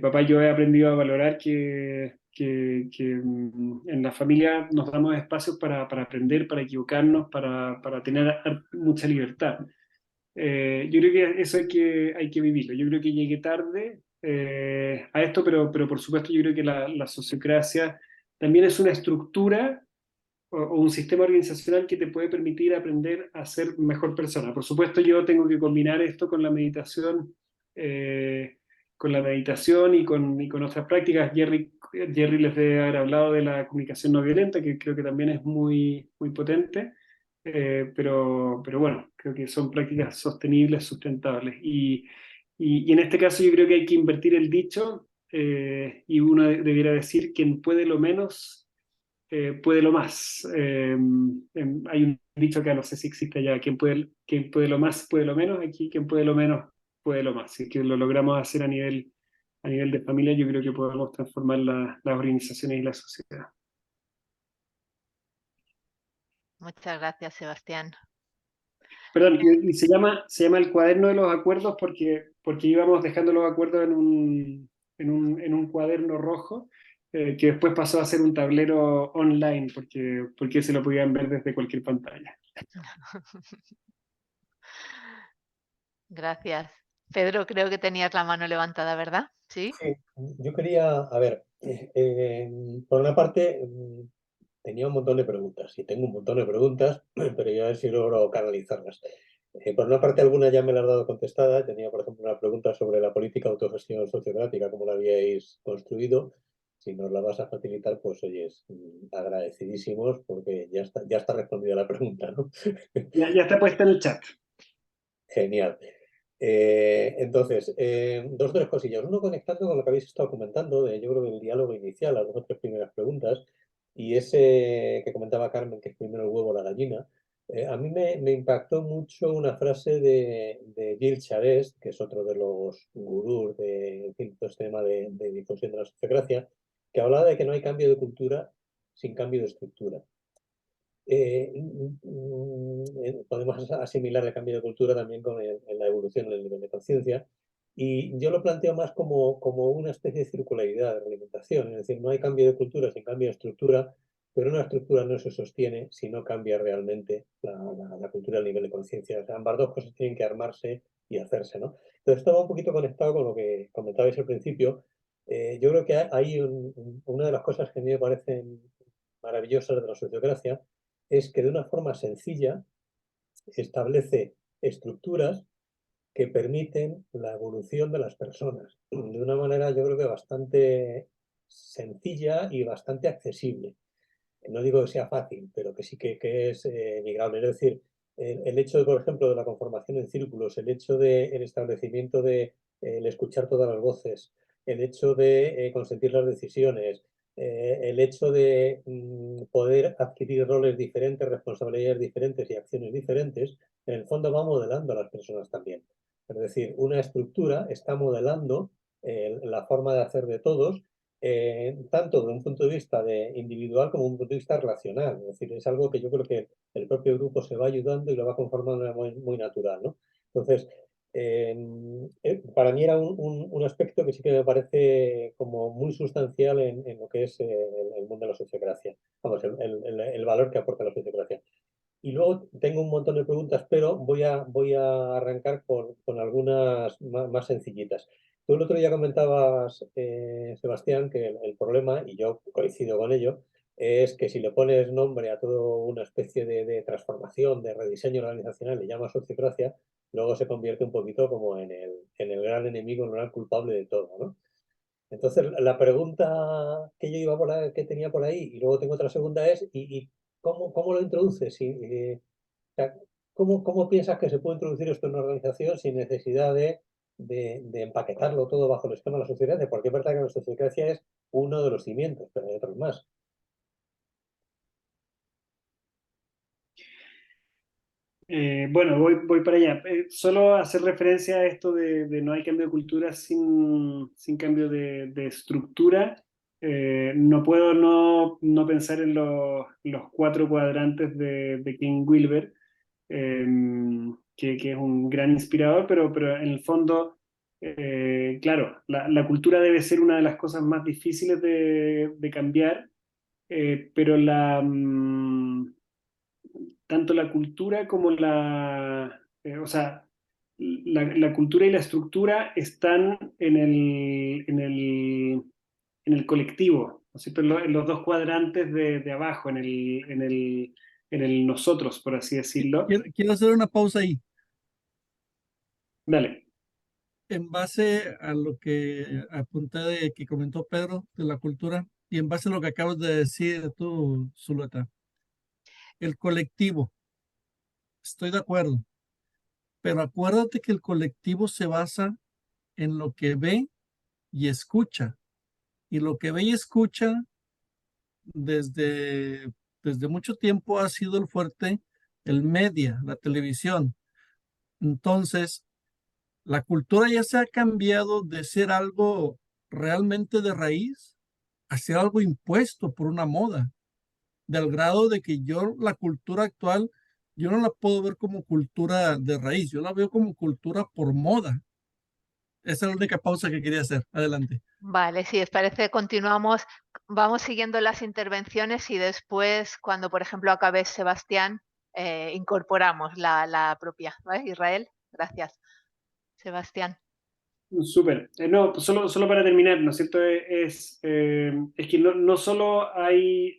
papá, yo he aprendido a valorar que en la familia nos damos espacios para aprender, para equivocarnos, para tener mucha libertad. Yo creo que eso hay que vivirlo. Yo creo que llegué tarde a esto, pero por supuesto yo creo que la sociocracia también es una estructura o un sistema organizacional que te puede permitir aprender a ser mejor persona. Por supuesto yo tengo que combinar esto eh, con la meditación y con otras prácticas. Jerry les debe haber hablado de la comunicación no violenta, que creo que también es muy potente. Pero bueno, creo que son prácticas sostenibles, sustentables. Y en este caso yo creo que hay que invertir el dicho y uno debiera decir quien puede lo menos, puede lo más. Hay un dicho acá, no sé si existe allá, quien puede lo más, puede lo menos. Aquí quien puede lo menos, puede lo más. Si es que lo logramos hacer a nivel de familia, yo creo que podemos transformar las organizaciones y la sociedad. Muchas gracias, Sebastián. Perdón, y se llama el cuaderno de los acuerdos porque íbamos dejando los acuerdos en un cuaderno rojo, que después pasó a ser un tablero online porque se lo podían ver desde cualquier pantalla. Gracias. Pedro, creo que tenías la mano levantada, ¿verdad? Sí. Sí, yo quería, a ver, por una parte tenía un montón de preguntas y tengo un montón de preguntas, pero yo a ver si logro canalizarlas. Por una parte, algunas ya me las has dado contestadas. Tenía, por ejemplo, una pregunta sobre la política de autogestión sociocrática, cómo la habíais construido. Si nos la vas a facilitar, pues oyes, agradecidísimos porque ya está respondida la pregunta, ¿no? Ya está puesta en el chat. Genial. Entonces, dos o tres cosillas. Uno, conectando con lo que habéis estado comentando, yo creo que el diálogo inicial, las dos o tres primeras preguntas, y ese que comentaba Carmen, que es primero el huevo o la gallina. A mí me impactó mucho una frase de Gil Charest, que es otro de los gurús de, en fin, todo este tema de difusión de la sociocracia, que hablaba de que no hay cambio de cultura sin cambio de estructura. Podemos asimilar el cambio de cultura también en la evolución del nivel de conciencia. Y yo lo planteo más como una especie de circularidad de la alimentación. Es decir, no hay cambio de cultura sin cambio de estructura, pero una estructura no se sostiene si no cambia realmente la cultura al nivel de conciencia. O sea, ambas dos cosas tienen que armarse y hacerse, ¿no? Entonces, esto va un poquito conectado con lo que comentabais al principio, Yo creo que hay una de las cosas que a mí me parecen maravillosas de la sociocracia es que de una forma sencilla establece estructuras que permiten la evolución de las personas de una manera, yo creo que bastante sencilla y bastante accesible. No digo que sea fácil, pero que sí que es migrable. Es decir, el hecho, por ejemplo, de la conformación en círculos, el hecho del establecimiento de el escuchar todas las voces, el hecho de consentir las decisiones, el hecho de poder adquirir roles diferentes, responsabilidades diferentes y acciones diferentes, en el fondo va modelando a las personas también. Es decir, una estructura está modelando la forma de hacer de todos tanto de un punto de vista individual como de un punto de vista relacional. Es decir, es algo que yo creo que el propio grupo se va ayudando y lo va conformando de manera muy natural, ¿no? Entonces, para mí era un aspecto que sí que me parece como muy sustancial en lo que es el mundo de la sociocracia. Vamos, el valor que aporta la sociocracia. Y luego tengo un montón de preguntas, pero voy a arrancar con algunas más sencillitas. Tú el otro día comentabas, Sebastián, que el problema, y yo coincido con ello, es que si le pones nombre a toda una especie de transformación, de rediseño organizacional, le llamas sociocracia, luego se convierte un poquito como en el gran enemigo, el gran culpable de todo, ¿no? Entonces, la pregunta que yo iba que tenía por ahí, y luego tengo otra segunda, es, ¿y cómo lo introduces? O sea, ¿cómo piensas que se puede introducir esto en una organización sin necesidad de empaquetarlo todo bajo el esquema de la sociocracia? Porque es verdad que la sociocracia es uno de los cimientos, pero hay otros más. Bueno, voy para allá. Solo hacer referencia a esto de no hay cambio de cultura sin cambio de estructura. No puedo no pensar en los 4 cuadrantes de King Wilber, que es un gran inspirador, pero en el fondo, claro, la cultura debe ser una de las cosas más difíciles de cambiar, pero tanto la cultura como o sea, la cultura y la estructura están en el colectivo, ¿no es cierto? En los 2 cuadrantes de abajo, en el nosotros, por así decirlo. Quiero hacer una pausa ahí. Dale. En base a lo que apunté que comentó Pedro de la cultura y en base a lo que acabas de decir tú, Zuleta, el colectivo, estoy de acuerdo, pero acuérdate que el colectivo se basa en lo que ve y escucha, y lo que ve y escucha desde, desde mucho tiempo ha sido el fuerte, el media, la televisión. Entonces, la cultura ya se ha cambiado de ser algo realmente de raíz a ser algo impuesto por una moda, del grado de que yo la cultura actual, yo no la puedo ver como cultura de raíz, yo la veo como cultura por moda. Esa es la única pausa que quería hacer. Adelante. Vale, si os parece, continuamos, vamos siguiendo las intervenciones y después, cuando por ejemplo acabe Sebastián, incorporamos la propia. ¿Vale? Israel, gracias. Sebastián. Súper. No, pues solo para terminar, ¿no es cierto? Es que no solo hay,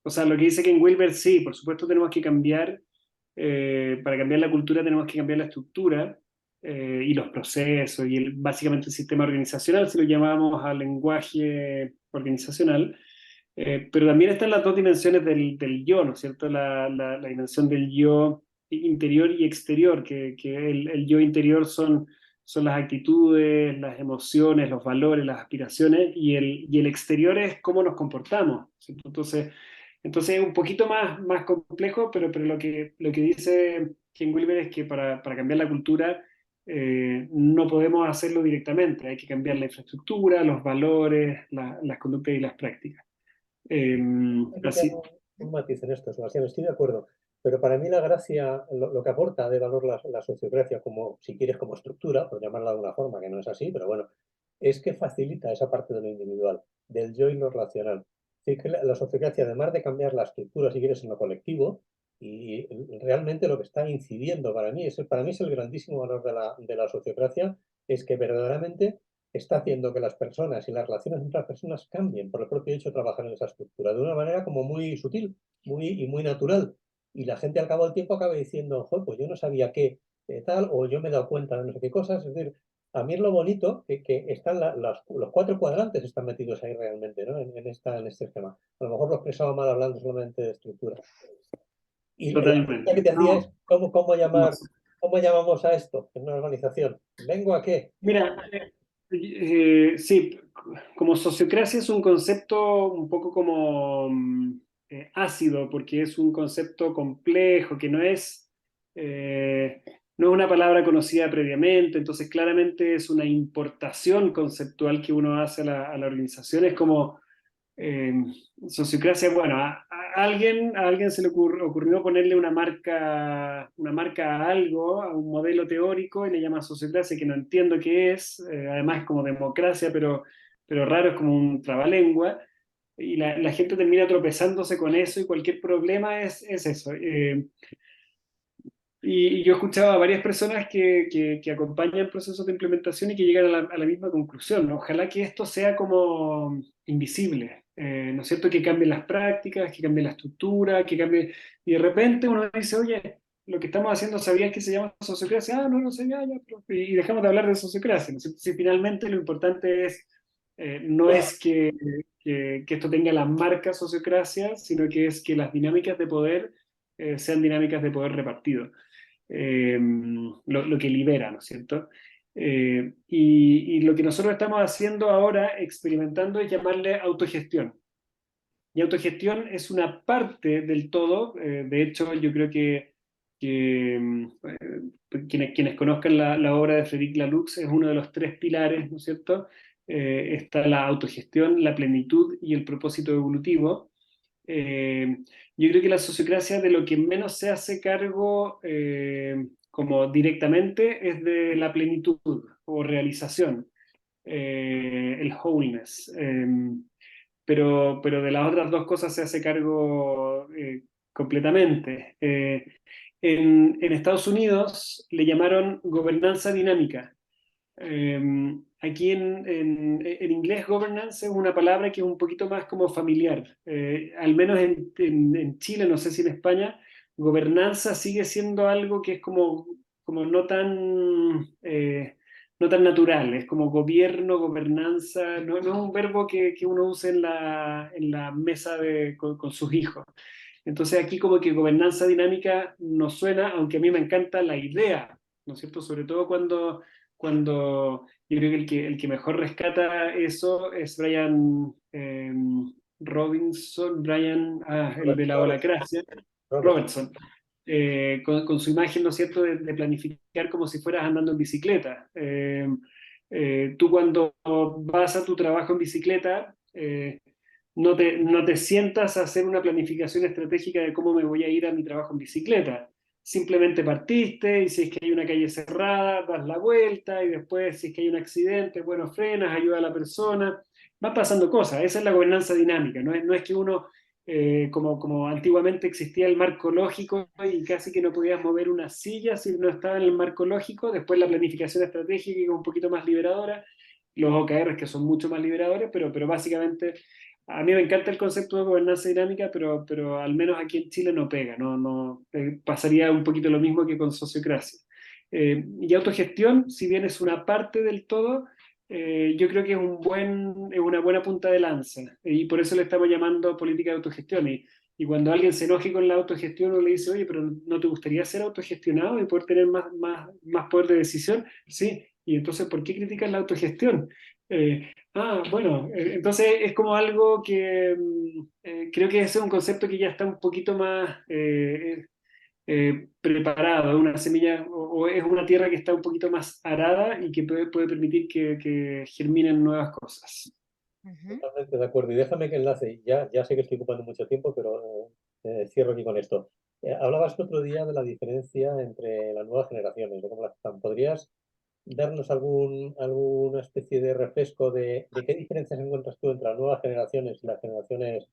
o sea, lo que dice Ken Wilber, sí, por supuesto tenemos que cambiar, para cambiar la cultura tenemos que cambiar la estructura y los procesos y básicamente el sistema organizacional, si lo llamamos al lenguaje organizacional. Pero también están las 2 dimensiones del yo, ¿no es cierto? La dimensión del yo interior y exterior, que el yo interior son las actitudes, las emociones, los valores, las aspiraciones, y el exterior es cómo nos comportamos, ¿cierto? Entonces es un poquito más complejo, pero lo que dice Ken Wilber es que para cambiar la cultura no podemos hacerlo directamente, hay que cambiar la infraestructura, los valores, las conductas y las prácticas. Así. Un matiz en esto, Sebastián, estoy de acuerdo. Pero para mí la gracia, lo que aporta de valor la sociocracia, como, si quieres, como estructura, por llamarla de alguna forma, que no es así, pero bueno, es que facilita esa parte de lo individual, del yo y lo relacional. Es decir, que la sociocracia, además de cambiar la estructura, si quieres, en lo colectivo, y realmente lo que está incidiendo para mí es el grandísimo valor de la sociocracia, es que verdaderamente está haciendo que las personas y las relaciones entre las personas cambien por el propio hecho de trabajar en esa estructura, de una manera como muy sutil y muy natural. Y la gente al cabo del tiempo acaba diciendo, pues yo no sabía qué tal, o yo me he dado cuenta de no sé qué cosas. Es decir, a mí es lo bonito que están los 4 cuadrantes están metidos ahí realmente, ¿no? En este esquema. A lo mejor lo expresaba mal hablando solamente de estructura. Y la pregunta que Totalmente. te hacía es, No, no sé. ¿cómo llamamos a esto en una organización? ¿Vengo a qué? Mira, sí, como sociocracia es un concepto un poco como ácido, porque es un concepto complejo, que no es una palabra conocida previamente, entonces claramente es una importación conceptual que uno hace a la organización. Es como eh, sociocracia, bueno, a alguien se le ocurrió ponerle una marca a algo, a un modelo teórico, y le llama sociocracia, que no entiendo qué es, además es como democracia, pero raro, es como un trabalengua, y la gente termina tropezándose con eso, y cualquier problema es eso. Y yo he escuchado a varias personas que acompañan procesos de implementación y que llegan a la misma conclusión, ¿no? Ojalá que esto sea como invisible, ¿no es cierto? Que cambien las prácticas, que cambie la estructura, que cambie... Y de repente uno dice, oye, lo que estamos haciendo, ¿sabías que se llama sociocracia? Ah, no, no sabía, ya, y dejamos de hablar de sociocracia, ¿no es cierto? Si finalmente lo importante es, no es que esto tenga la marca sociocracia, sino que es que las dinámicas de poder sean dinámicas de poder repartido. Lo que libera, ¿no es cierto? Y lo que nosotros estamos haciendo ahora, experimentando, es llamarle autogestión. Y autogestión es una parte del todo. De hecho, yo creo que quienes conozcan la obra de Frédéric Laloux, es uno de los 3 pilares, ¿no es cierto? Está la autogestión, la plenitud y el propósito evolutivo. Eh, yo creo que la sociocracia de lo que menos se hace cargo como directamente es de la plenitud o realización, el wholeness. Pero de las otras 2 cosas se hace cargo completamente. En Estados Unidos le llamaron gobernanza dinámica. Aquí en inglés governance es una palabra que es un poquito más como familiar. Al menos en Chile, no sé si en España, gobernanza sigue siendo algo que es como no tan natural. Es como gobierno, gobernanza, no es un verbo que uno use en la mesa con sus hijos. Entonces aquí como que gobernanza dinámica nos suena, aunque a mí me encanta la idea, ¿no es cierto? Sobre todo cuando yo creo que el que mejor rescata eso es Brian Robinson, el de la holacracia, Robertson, con su imagen, ¿no es cierto?, de planificar como si fueras andando en bicicleta. Tú cuando vas a tu trabajo en bicicleta, no te sientas a hacer una planificación estratégica de cómo me voy a ir a mi trabajo en bicicleta. Simplemente partiste y si es que hay una calle cerrada, das la vuelta y después si es que hay un accidente, bueno, frenas, ayuda a la persona. Van pasando cosas, esa es la gobernanza dinámica, no es que uno, como antiguamente existía el marco lógico y casi que no podías mover una silla si no estaba en el marco lógico, después la planificación estratégica que es un poquito más liberadora, los OKRs que son mucho más liberadores, pero básicamente a mí me encanta el concepto de gobernanza dinámica, pero al menos aquí en Chile no pega, pasaría un poquito lo mismo que con sociocracia. Y autogestión, si bien es una parte del todo, yo creo que es una buena punta de lanza, y por eso le estamos llamando política de autogestión. Y cuando alguien se enoje con la autogestión, uno le dice, oye, pero ¿no te gustaría ser autogestionado y poder tener más poder de decisión? Sí, y entonces, ¿por qué critican la autogestión? Bueno, entonces es como algo que creo que ese es un concepto que ya está un poquito más preparado, una semilla o es una tierra que está un poquito más arada y que puede permitir que germinen nuevas cosas. Totalmente de acuerdo. Y déjame que enlace, ya sé que estoy ocupando mucho tiempo, pero cierro aquí con esto. Hablabas el otro día de la diferencia entre las nuevas generaciones, de cómo las están. ¿Podrías darnos alguna especie de refresco de qué diferencias encuentras tú entre las nuevas generaciones y las generaciones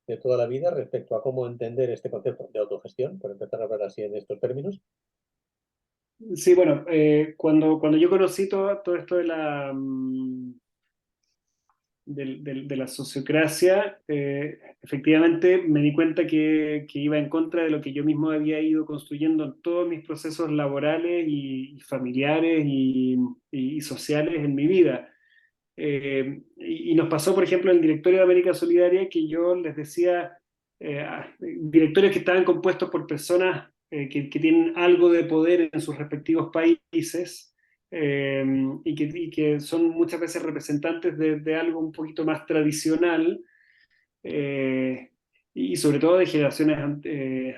de toda la vida respecto a cómo entender este concepto de autogestión, por empezar a hablar así en estos términos? Sí, bueno, cuando yo conocí todo esto de de la sociocracia, efectivamente me di cuenta que iba en contra de lo que yo mismo había ido construyendo en todos mis procesos laborales y familiares y sociales en mi vida. Y nos pasó, por ejemplo, en el directorio de América Solidaria, que yo les decía, directorios que estaban compuestos por personas que tienen algo de poder en sus respectivos países, y que son muchas veces representantes de algo un poquito más tradicional, eh, y sobre todo de generaciones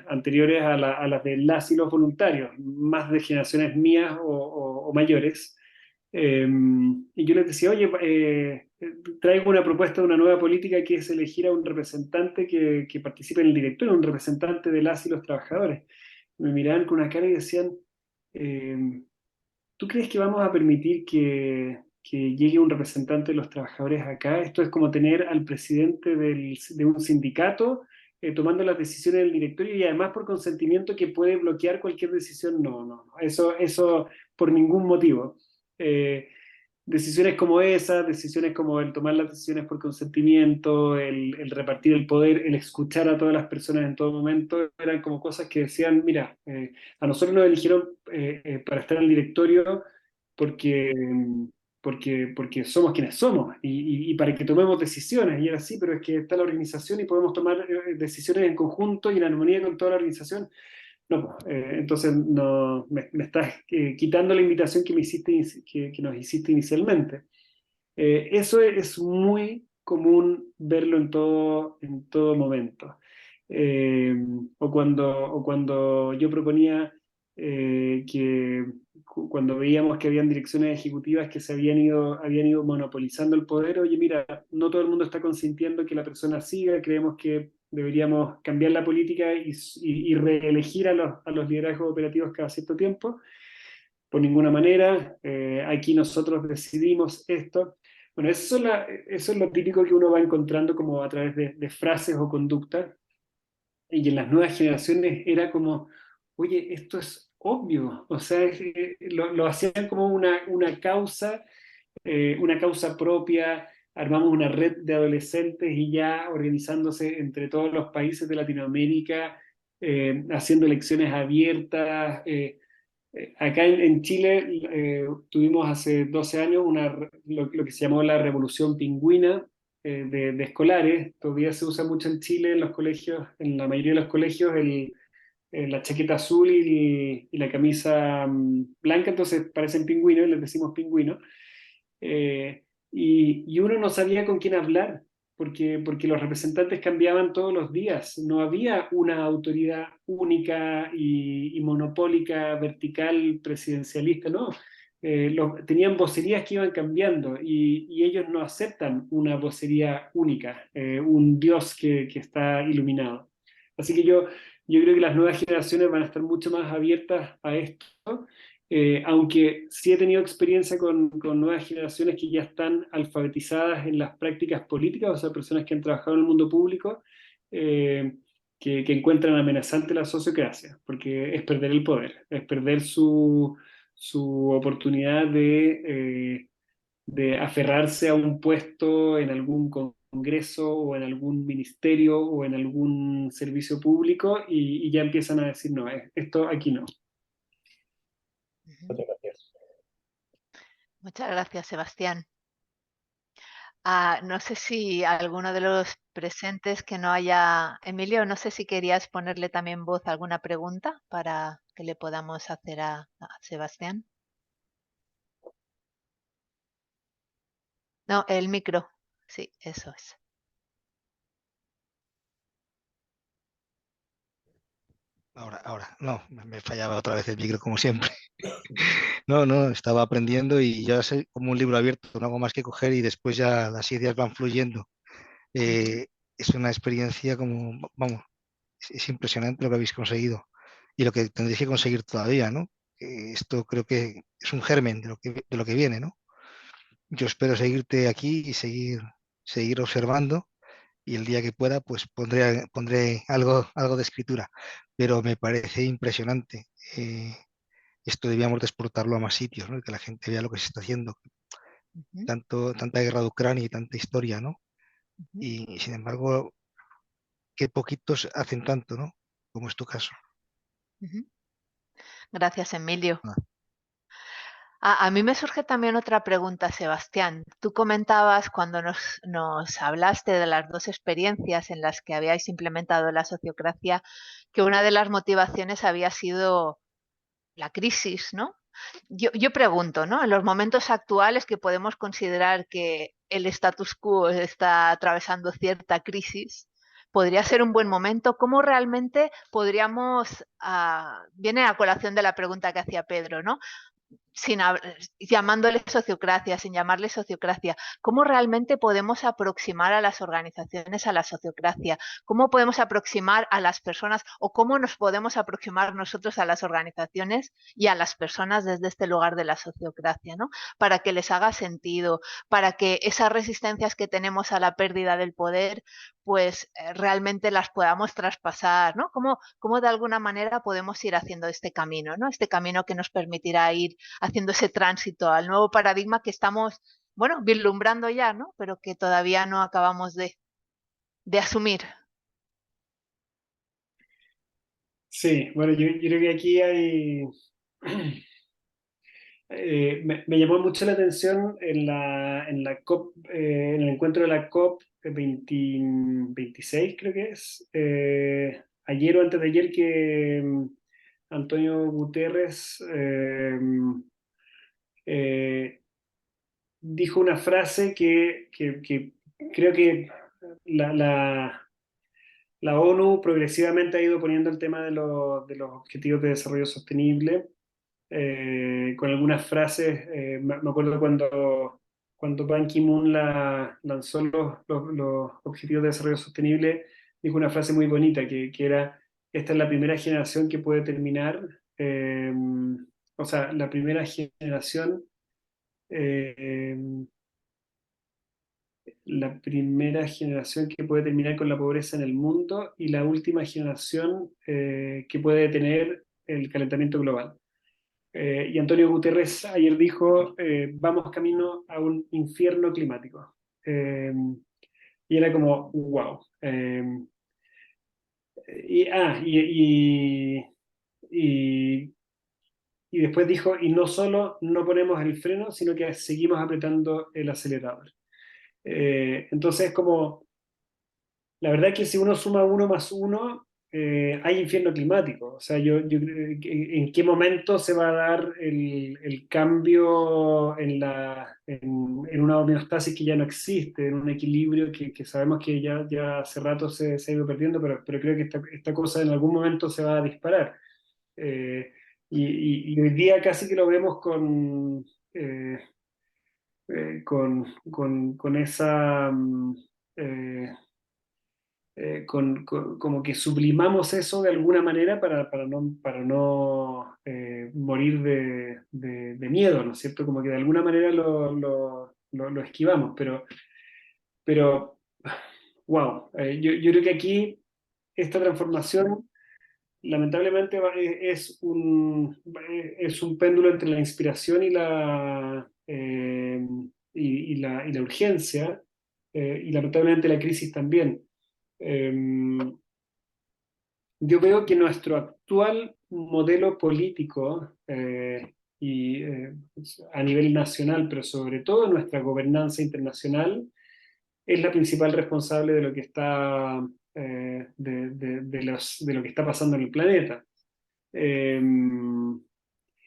anteriores a las de las y los voluntarios, más de generaciones mías o mayores. Eh, y yo les decía, oye, traigo una propuesta de una nueva política que es elegir a un representante que participe en el directorio, un representante de las y los trabajadores. Me miraban con una cara y decían, eh, ¿tú crees que vamos a permitir que llegue un representante de los trabajadores acá? Esto es como tener al presidente de un sindicato tomando las decisiones del directorio y además por consentimiento que puede bloquear cualquier decisión. No, no, no. Eso por ningún motivo. Eh, Decisiones como esas, decisiones como el tomar las decisiones por consentimiento, el repartir el poder, el escuchar a todas las personas en todo momento, eran como cosas que decían, mira, a nosotros nos eligieron para estar en el directorio porque, porque somos quienes somos y para que tomemos decisiones. Y era así, pero es que está la organización y podemos tomar decisiones en conjunto y en armonía con toda la organización. No, entonces no, me estás quitando la invitación que me hiciste, que nos hiciste inicialmente. Eso es muy común verlo en todo momento. Eh, o cuando yo proponía cuando veíamos que habían direcciones ejecutivas que habían ido monopolizando el poder, oye, mira, no todo el mundo está consintiendo que la persona siga, creemos que deberíamos cambiar la política y reelegir a los liderazgos operativos cada cierto tiempo. Por ninguna manera, aquí nosotros decidimos esto. Bueno, eso es lo típico que uno va encontrando como a través de frases o conductas, y en las nuevas generaciones era como, oye, esto es obvio, o sea, lo hacían como una causa propia, armamos una red de adolescentes y ya organizándose entre todos los países de Latinoamérica, haciendo elecciones abiertas. Acá en Chile tuvimos hace 12 años lo que se llamó la Revolución Pingüina de escolares. Todavía se usa mucho en Chile en los colegios, en la mayoría de los colegios, la chaqueta azul y la camisa blanca, entonces parecen pingüinos, les decimos pingüinos. Y uno no sabía con quién hablar, porque los representantes cambiaban todos los días. No había una autoridad única y monopólica, vertical, presidencialista, no. Tenían vocerías que iban cambiando y ellos no aceptan una vocería única, un Dios que está iluminado. Así que yo creo que las nuevas generaciones van a estar mucho más abiertas a esto, aunque sí he tenido experiencia con nuevas generaciones que ya están alfabetizadas en las prácticas políticas, o sea, personas que han trabajado en el mundo público, eh, que encuentran amenazante la sociocracia, porque es perder el poder, es perder su oportunidad de aferrarse a un puesto en algún congreso o en algún ministerio o en algún servicio público y ya empiezan a decir, no, esto aquí no. Muchas gracias. Muchas gracias, Sebastián. No sé si alguno de los presentes que no haya... Emilio, no sé si querías ponerle también voz a alguna pregunta para que le podamos hacer a Sebastián. No, el micro. Sí, eso es. Ahora, no, me fallaba otra vez el micro como siempre. No, estaba aprendiendo y ya sé como un libro abierto, no hago más que coger y después ya las ideas van fluyendo. Es una experiencia como, vamos, es impresionante lo que habéis conseguido y lo que tendréis que conseguir todavía, ¿no? Esto creo que es un germen de lo que viene, ¿no? Yo espero seguirte aquí y seguir observando y el día que pueda, pues pondré algo de escritura, pero me parece impresionante. esto debíamos de exportarlo a más sitios, ¿no? Y que la gente vea lo que se está haciendo. Tanta guerra de Ucrania y tanta historia, ¿no? Y sin embargo, qué poquitos hacen tanto, ¿no? Como es tu caso. Gracias, Emilio. Ah. A mí me surge también otra pregunta, Sebastián. Tú comentabas cuando nos hablaste de las dos experiencias en las que habíais implementado la sociocracia, que una de las motivaciones había sido la crisis, ¿no? Yo pregunto, ¿no? En los momentos actuales que podemos considerar que el status quo está atravesando cierta crisis, podría ser un buen momento. ¿Cómo realmente podríamos, viene a colación de la pregunta que hacía Pedro, ¿no? Llamándole sociocracia, sin llamarle sociocracia, ¿cómo realmente podemos aproximar a las organizaciones a la sociocracia? ¿Cómo podemos aproximar a las personas o cómo nos podemos aproximar nosotros a las organizaciones y a las personas desde este lugar de la sociocracia, ¿no? Para que les haga sentido, para que esas resistencias que tenemos a la pérdida del poder, pues realmente las podamos traspasar, ¿no? ¿Cómo de alguna manera podemos ir haciendo este camino, ¿no? Este camino que nos permitirá ir haciendo ese tránsito al nuevo paradigma que estamos, bueno, vislumbrando ya, ¿no? Pero que todavía no acabamos de asumir. Sí, bueno, yo creo que aquí hay... me llamó mucho la atención en la COP, en el encuentro de la COP 26, creo que es, ayer o antes de ayer, que Antonio Guterres dijo una frase que creo que la ONU progresivamente ha ido poniendo el tema de los objetivos de desarrollo sostenible, con algunas frases. Me acuerdo cuando Ban Ki-moon lanzó los objetivos de desarrollo sostenible, dijo una frase muy bonita que era: esta es la primera generación que puede terminar, o sea, la primera generación, eh, la primera generación que puede terminar con la pobreza en el mundo y la última generación que puede detener el calentamiento global. Y Antonio Guterres ayer dijo, vamos camino a un infierno climático. Y era como, wow. Y, y, y después dijo, y no solo no ponemos el freno, sino que seguimos apretando el acelerador. Entonces, como, la verdad es que si uno suma 1 más 1, hay infierno climático. O sea, yo creo que en qué momento se va a dar el cambio en una homeostasis que ya no existe, en un equilibrio que sabemos que ya hace rato se ha ido perdiendo, pero creo que esta cosa en algún momento se va a disparar. Y hoy día casi que lo vemos eh, con esa... como que sublimamos eso de alguna manera para no morir de miedo, ¿no es cierto? Como que de alguna manera lo esquivamos, pero wow, yo creo que aquí esta transformación lamentablemente es un péndulo entre la inspiración y la urgencia, y lamentablemente la crisis también. Yo veo que nuestro actual modelo político, a nivel nacional, pero sobre todo nuestra gobernanza internacional, es la principal responsable de lo que está, de lo que está pasando en el planeta. Eh,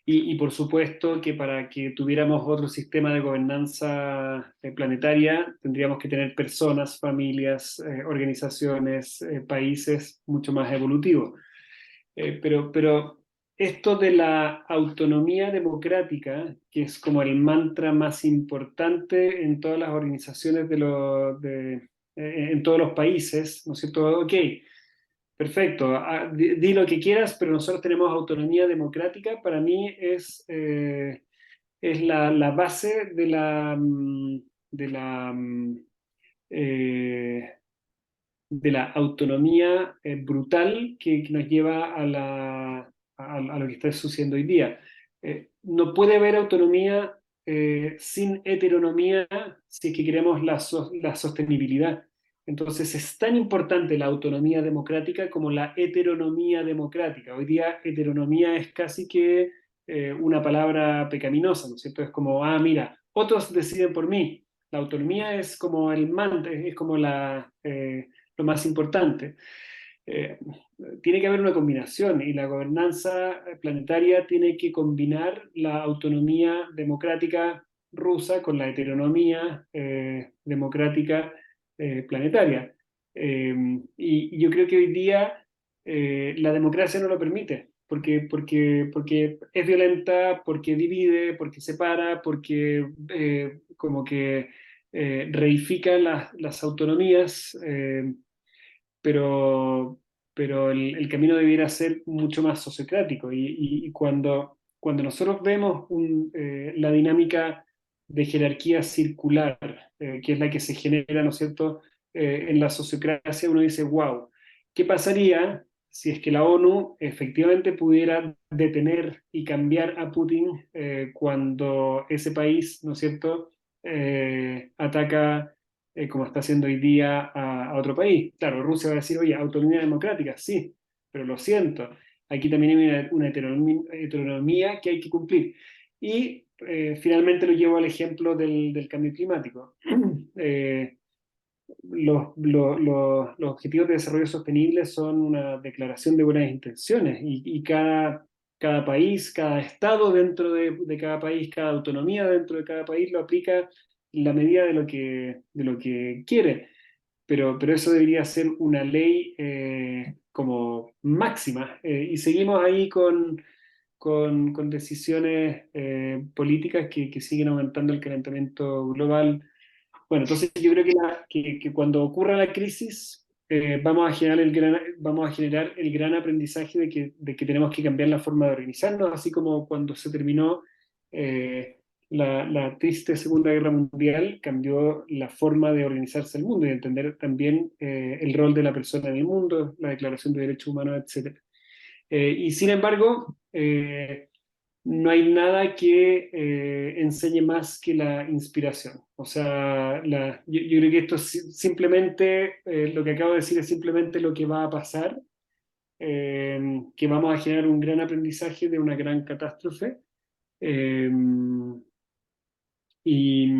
y por supuesto que para que tuviéramos otro sistema de gobernanza planetaria, tendríamos que tener personas, familias, organizaciones, países mucho más evolutivos. Pero esto de la autonomía democrática, que es como el mantra más importante en todas las organizaciones en todos los países, ¿no es cierto? Ok, perfecto, di lo que quieras, pero nosotros tenemos autonomía democrática. Para mí es la base eh, de la autonomía brutal que nos lleva a lo que está sucediendo hoy día. no puede haber autonomía sin heteronomía si es que queremos la sostenibilidad. Entonces es tan importante la autonomía democrática como la heteronomía democrática. Hoy día heteronomía es casi que una palabra pecaminosa, ¿no es cierto? Es como, ah, mira, otros deciden por mí. La autonomía es como el mantra, es como lo más importante. Tiene que haber una combinación y la gobernanza planetaria tiene que combinar la autonomía democrática rusa con la heteronomía democrática planetaria. Y yo creo que hoy día la democracia no lo permite, porque es violenta, porque divide, porque separa, porque como que reifica las autonomías. Pero, pero el camino debiera ser mucho más sociocrático. Y cuando nosotros vemos la dinámica de jerarquía circular, que es la que se genera, ¿no es cierto?, en la sociocracia, uno dice, wow, ¿qué pasaría si es que la ONU efectivamente pudiera detener y cambiar a Putin cuando ese país, ¿no es cierto?, ataca como está haciendo hoy día a otro país? Claro, Rusia va a decir, oye, autonomía democrática, sí, pero lo siento, aquí también hay una heteronomía que hay que cumplir. Y finalmente lo llevo al ejemplo del cambio climático. Los objetivos de desarrollo sostenible son una declaración de buenas intenciones y cada país, cada estado dentro de cada país, cada autonomía dentro de cada país lo aplica en la medida de lo que quiere. Pero eso debería ser una ley como máxima. Y seguimos ahí con decisiones políticas que siguen aumentando el calentamiento global. Bueno, entonces yo creo que cuando ocurra la crisis vamos a generar el gran aprendizaje de que tenemos que cambiar la forma de organizarnos, así como cuando se terminó la triste Segunda Guerra Mundial, cambió la forma de organizarse el mundo y de entender también el rol de la persona en el mundo, la Declaración de Derechos Humanos, etc. Y sin embargo, no hay nada que enseñe más que la inspiración. O sea, yo creo que esto es simplemente, lo que acabo de decir es simplemente lo que va a pasar, que vamos a generar un gran aprendizaje de una gran catástrofe. eh, y,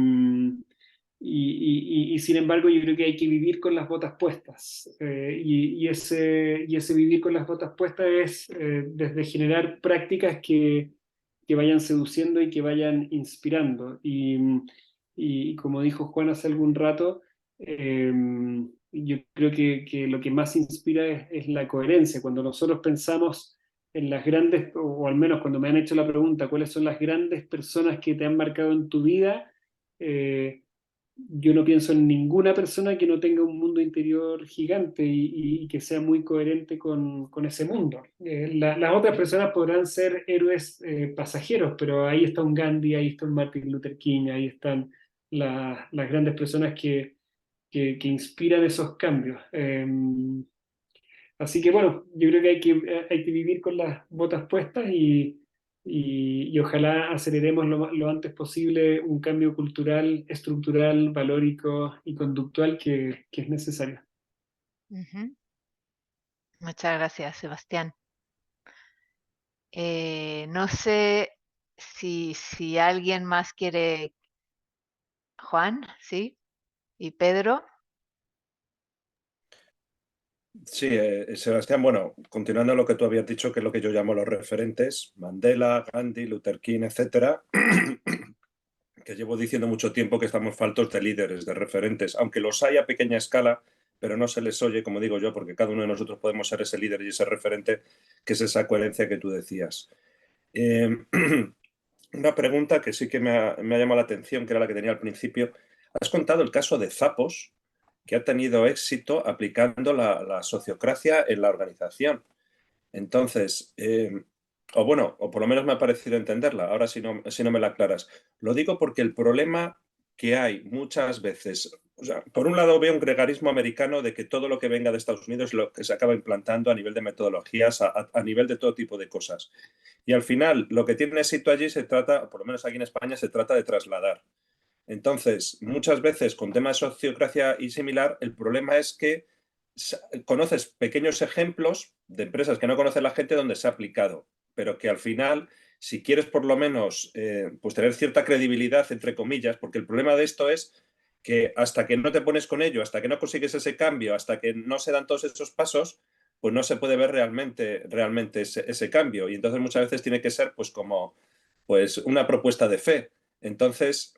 y sin embargo, yo creo que hay que vivir con las botas puestas. Y ese vivir con las botas puestas es desde generar prácticas que vayan seduciendo y que vayan inspirando. Y como dijo Juan hace algún rato, yo creo que lo que más inspira es la coherencia. Cuando nosotros pensamos en las grandes, o al menos cuando me han hecho la pregunta, ¿cuáles son las grandes personas que te han marcado en tu vida? Yo no pienso en ninguna persona que no tenga un mundo interior gigante y que sea muy coherente con ese mundo. Las otras personas podrán ser héroes pasajeros, pero ahí está un Gandhi, ahí está un Martin Luther King, ahí están las grandes personas que inspiran esos cambios. Así que bueno, yo creo que hay que vivir con las botas puestas y ojalá aceleremos lo antes posible un cambio cultural, estructural, valórico y conductual que es necesario. Ujú. Muchas gracias, Sebastián. No sé si alguien más quiere. Juan, ¿sí? ¿Y Pedro? Sí, Sebastián, bueno, continuando lo que tú habías dicho, que es lo que yo llamo los referentes, Mandela, Gandhi, Luther King, etcétera, que llevo diciendo mucho tiempo que estamos faltos de líderes, de referentes, aunque los hay a pequeña escala, pero no se les oye, como digo yo, porque cada uno de nosotros podemos ser ese líder y ese referente, que es esa coherencia que tú decías. Una pregunta que sí que me ha llamado la atención, que era la que tenía al principio. Has contado el caso de Zappos, que ha tenido éxito aplicando la sociocracia en la organización. Entonces, o por lo menos me ha parecido entenderla, ahora si no me la aclaras. Lo digo porque el problema que hay muchas veces, o sea, por un lado veo un gregarismo americano de que todo lo que venga de Estados Unidos es lo que se acaba implantando a nivel de metodologías, a nivel de todo tipo de cosas. Y al final, lo que tiene éxito allí se trata, por lo menos aquí en España, se trata de trasladar. Entonces, muchas veces con temas de sociocracia y similar, el problema es que conoces pequeños ejemplos de empresas que no conoce la gente donde se ha aplicado, pero que al final, si quieres por lo menos pues tener cierta credibilidad, entre comillas, porque el problema de esto es que hasta que no te pones con ello, hasta que no consigues ese cambio, hasta que no se dan todos esos pasos, pues no se puede ver realmente ese cambio. Y entonces muchas veces tiene que ser pues como pues una propuesta de fe. Entonces,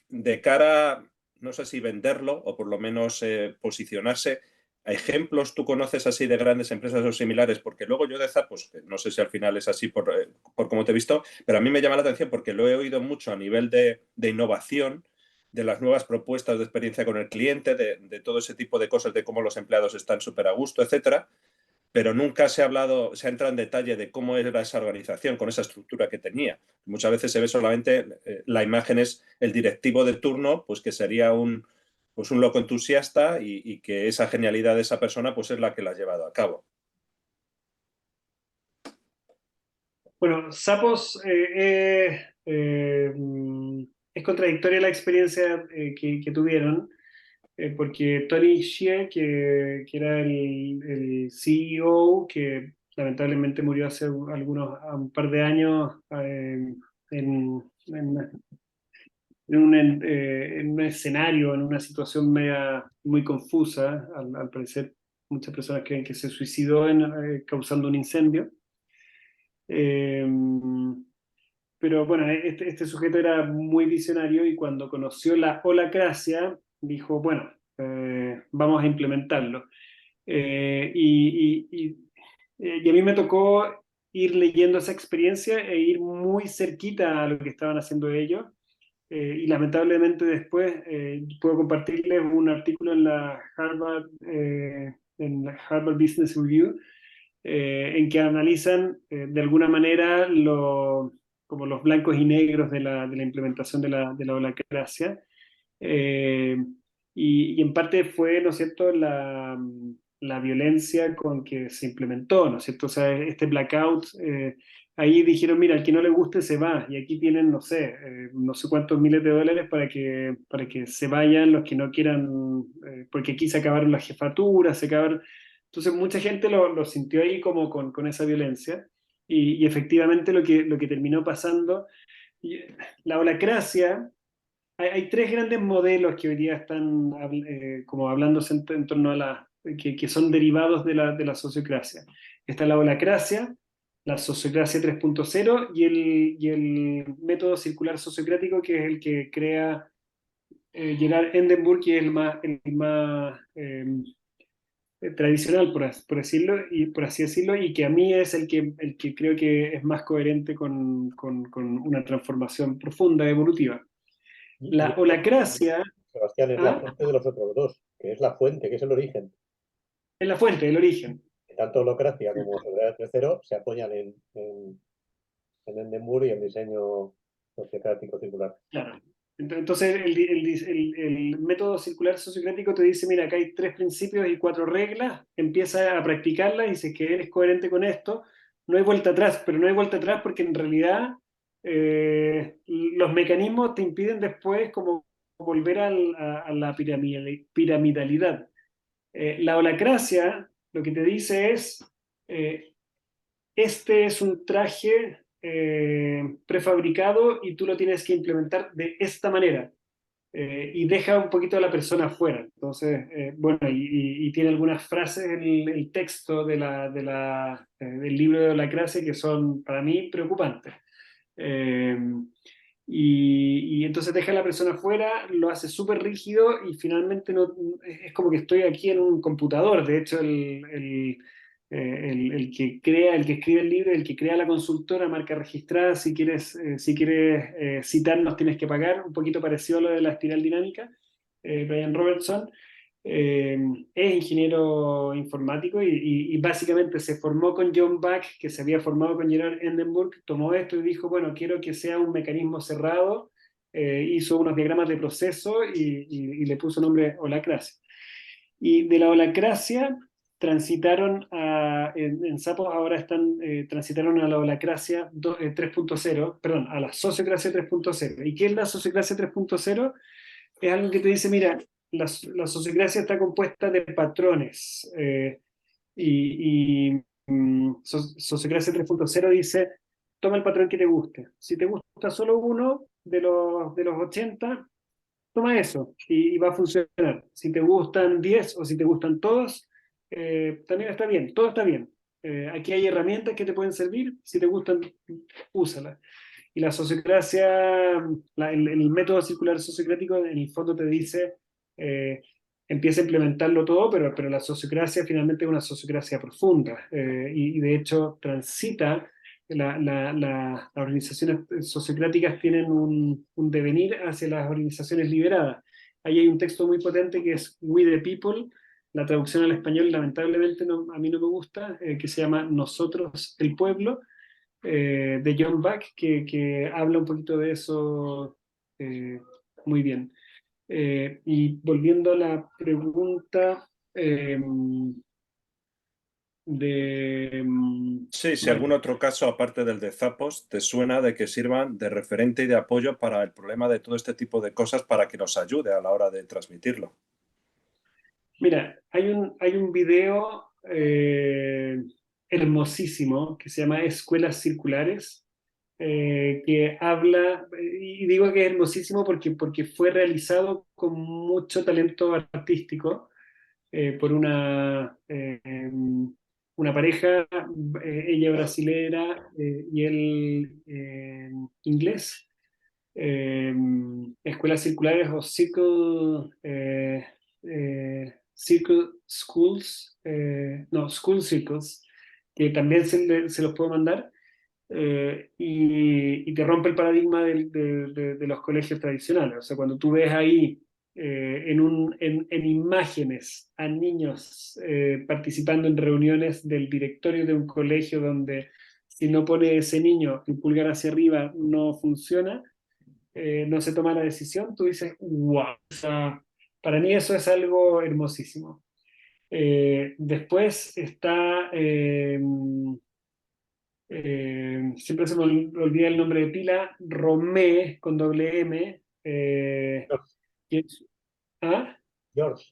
de cara, no sé si venderlo o por lo menos posicionarse, ejemplos tú conoces así de grandes empresas o similares, porque luego yo de Zappos, no sé si al final es así por cómo te he visto, pero a mí me llama la atención porque lo he oído mucho a nivel de innovación, de las nuevas propuestas de experiencia con el cliente, de todo ese tipo de cosas, de cómo los empleados están súper a gusto, etcétera, pero nunca se ha entrado en detalle de cómo era esa organización, con esa estructura que tenía. Muchas veces se ve solamente, la imagen es el directivo de turno, pues que sería un loco entusiasta y que esa genialidad de esa persona pues es la que la ha llevado a cabo. Bueno, Zappos es contradictoria la experiencia que tuvieron, porque Tony Hsieh, que era el CEO, que lamentablemente murió hace un par de años en en un escenario, en una situación muy confusa, al parecer muchas personas creen que se suicidó causando un incendio. Pero bueno, este sujeto era muy visionario y cuando conoció la holacracia, dijo, bueno, vamos a implementarlo. Y a mí me tocó ir leyendo esa experiencia e ir muy cerquita a lo que estaban haciendo ellos. Y lamentablemente después puedo compartirles un artículo en la Harvard Business Review, en que analizan de alguna manera como los blancos y negros de la implementación de la holacracia. Eh, y en parte fue, ¿no es cierto?, la violencia con que se implementó, ¿no es cierto? O sea, este blackout, ahí dijeron, mira, al que no le guste se va, y aquí tienen, no sé cuántos miles de dólares para que se vayan los que no quieran, porque aquí se acabaron las jefaturas, se acabaron. Entonces mucha gente lo sintió ahí como con esa violencia, y efectivamente lo que terminó pasando, la holacracia. Hay tres grandes modelos que hoy día están como hablándose en torno a que son derivados de la sociocracia. Está la holacracia, la sociocracia 3.0 y el método circular sociocrático, que es el que crea Gerard Endenburg, que es el más tradicional, por así decirlo, y que a mí es el que creo que es más coherente con una transformación profunda, evolutiva. La holacracia, Sebastián, es la fuente de los otros dos, que es la fuente, que es el origen. es la fuente, el origen. Tanto holacracia como Sociedad 3.0 se apoyan en Endenburg y el diseño sociocrático circular. Claro. Entonces, el método circular sociocrático te dice, mira, acá hay 3 principios y 4 reglas, empieza a practicarlas y dices que eres coherente con esto, no hay vuelta atrás, pero no hay vuelta atrás porque en realidad los mecanismos te impiden después como volver a la piramidalidad. La holacracia lo que te dice es, este es un traje prefabricado y tú lo tienes que implementar de esta manera. Y deja un poquito a la persona afuera. Entonces, bueno, y tiene algunas frases en el texto del libro de holacracia que son para mí preocupantes. Y entonces deja a la persona afuera, lo hace súper rígido y finalmente no, es como que estoy aquí en un computador. De hecho, el que crea, el que escribe el libro, el que crea la consultora, marca registrada, si quieres citarnos tienes que pagar, un poquito parecido a lo de la espiral dinámica, Brian Robertson. Es ingeniero informático y básicamente se formó con John Buck, que se había formado con Gerard Endenburg, tomó esto y dijo, bueno, quiero que sea un mecanismo cerrado hizo unos diagramas de proceso y le puso nombre holacracia. Y de la holacracia transitaron en Sapos ahora transitaron a la holacracia 3.0, perdón, a la sociocracia 3.0. ¿Y qué es la sociocracia 3.0? Es algo que te dice, mira, la sociocracia está compuesta de patrones. Sociocracia 3.0 dice, toma el patrón que te guste. Si te gusta solo uno de los 80, toma eso y va a funcionar. Si te gustan 10 o si te gustan todos, también está bien, todo está bien. Aquí hay herramientas que te pueden servir, si te gustan, úsalas. Y la sociocracia, el método circular sociocrático en el fondo te dice, empieza a implementarlo todo, pero la sociocracia finalmente es una sociocracia profunda, y de hecho transita. Las organizaciones sociocráticas tienen un devenir hacia las organizaciones liberadas. Ahí hay un texto muy potente que es We the People, la traducción al español lamentablemente a mí no me gusta, que se llama Nosotros el Pueblo, de John Buck, que habla un poquito de eso muy bien. Y volviendo a la pregunta Sí, si algún otro caso, aparte del de Zappos, te suena de que sirvan de referente y de apoyo para el problema de todo este tipo de cosas para que nos ayude a la hora de transmitirlo. Mira, hay un video hermosísimo que se llama Escuelas Circulares, que habla, y digo que es hermosísimo porque fue realizado con mucho talento artístico por una pareja, ella brasileña y él inglés. Escuelas circulares o circle schools, no, school circles, que también se los puedo mandar, y te rompe el paradigma de los colegios tradicionales. O sea, cuando tú ves ahí en imágenes a niños participando en reuniones del directorio de un colegio donde si no pone ese niño el pulgar hacia arriba no funciona, no se toma la decisión, tú dices, wow. O sea, para mí eso es algo hermosísimo. Después está, siempre se me olvida el nombre de pila, Romé, con doble M. ¿Ah? George.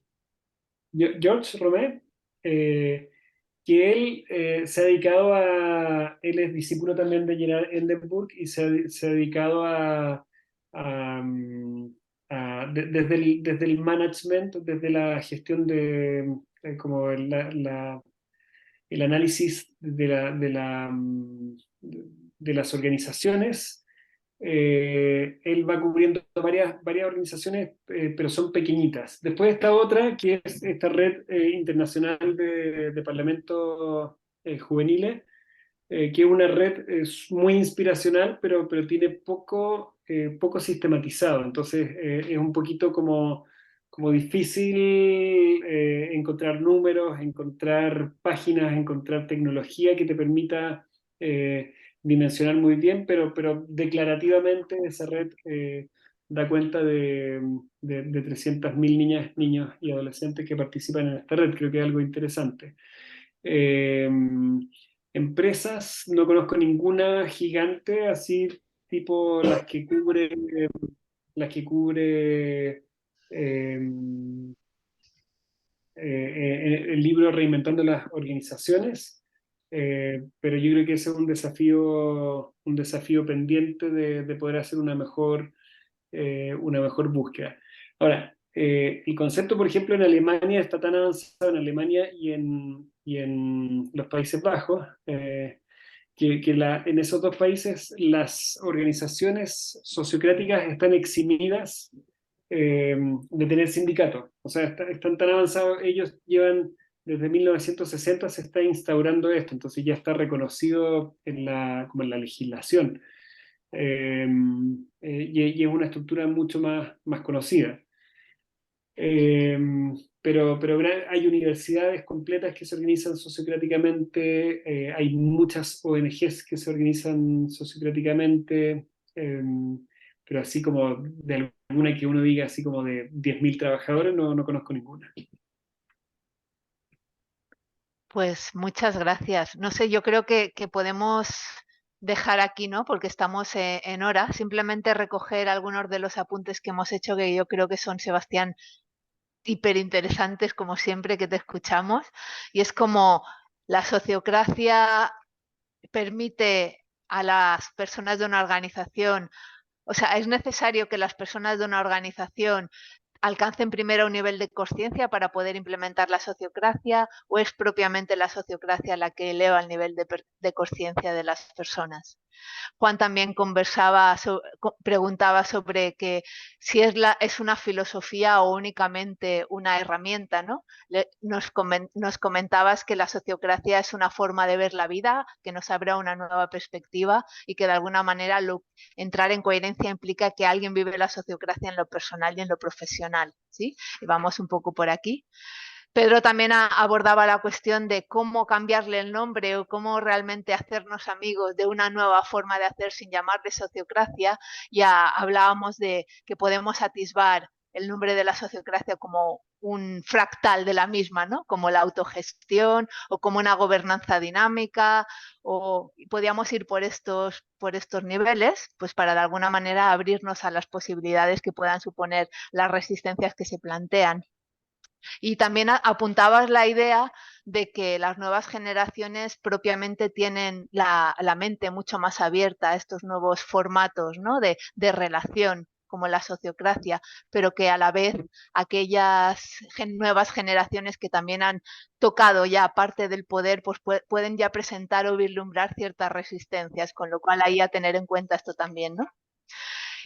George Romé, que él se ha dedicado él es discípulo también de Gerard Endenburg y se ha dedicado desde el management, desde la gestión de como el análisis de las organizaciones. Él va cubriendo varias organizaciones, pero son pequeñitas. Después está otra, que es esta red internacional de parlamentos juveniles, que es una red muy inspiracional, pero tiene poco sistematizado. Entonces es un poquito como difícil encontrar números, encontrar páginas, encontrar tecnología que te permita dimensionar muy bien, pero declarativamente esa red da cuenta de 300.000 niñas, niños y adolescentes que participan en esta red. Creo que es algo interesante. Empresas, no conozco ninguna gigante así tipo las que cubre el libro Reinventando las Organizaciones, pero yo creo que ese es un desafío pendiente de poder hacer una mejor búsqueda. Ahora, el concepto, por ejemplo, en Alemania está tan avanzado, en Alemania y en los Países Bajos, que en esos dos países las organizaciones sociocráticas están eximidas de tener sindicatos. O sea, están tan avanzados, ellos llevan desde 1960 se está instaurando esto, entonces ya está reconocido como en la legislación. Y es una estructura mucho más conocida. Pero hay universidades completas que se organizan sociocráticamente, hay muchas ONGs que se organizan sociocráticamente, pero así como de alguna que uno diga así como de 10.000 trabajadores, no conozco ninguna. Pues muchas gracias. No sé, yo creo que podemos dejar aquí, ¿no? Porque estamos en hora. Simplemente recoger algunos de los apuntes que hemos hecho, que yo creo que son, Sebastián, hiper interesantes, como siempre que te escuchamos. Y es como la sociocracia permite a las personas de una organización, o sea, es necesario que las personas de una organización alcancen primero un nivel de conciencia para poder implementar la sociocracia, o es propiamente la sociocracia la que eleva el nivel de conciencia de las personas. Juan también preguntaba sobre que si es una filosofía o únicamente una herramienta, ¿no? Nos comentabas que la sociocracia es una forma de ver la vida, que nos abre una nueva perspectiva y que de alguna manera entrar en coherencia implica que alguien vive la sociocracia en lo personal y en lo profesional, ¿sí? Y vamos un poco por aquí. Pedro también abordaba la cuestión de cómo cambiarle el nombre o cómo realmente hacernos amigos de una nueva forma de hacer sin llamarle sociocracia. Ya hablábamos de que podemos atisbar el nombre de la sociocracia como un fractal de la misma, ¿no? Como la autogestión o como una gobernanza dinámica, o podíamos ir por estos niveles, pues para de alguna manera abrirnos a las posibilidades que puedan suponer las resistencias que se plantean. Y también apuntabas la idea de que las nuevas generaciones propiamente tienen la mente mucho más abierta a estos nuevos formatos, ¿no? de relación, como la sociocracia, pero que a la vez aquellas nuevas generaciones que también han tocado ya parte del poder, pues pueden ya presentar o vislumbrar ciertas resistencias, con lo cual ahí a tener en cuenta esto también, ¿no?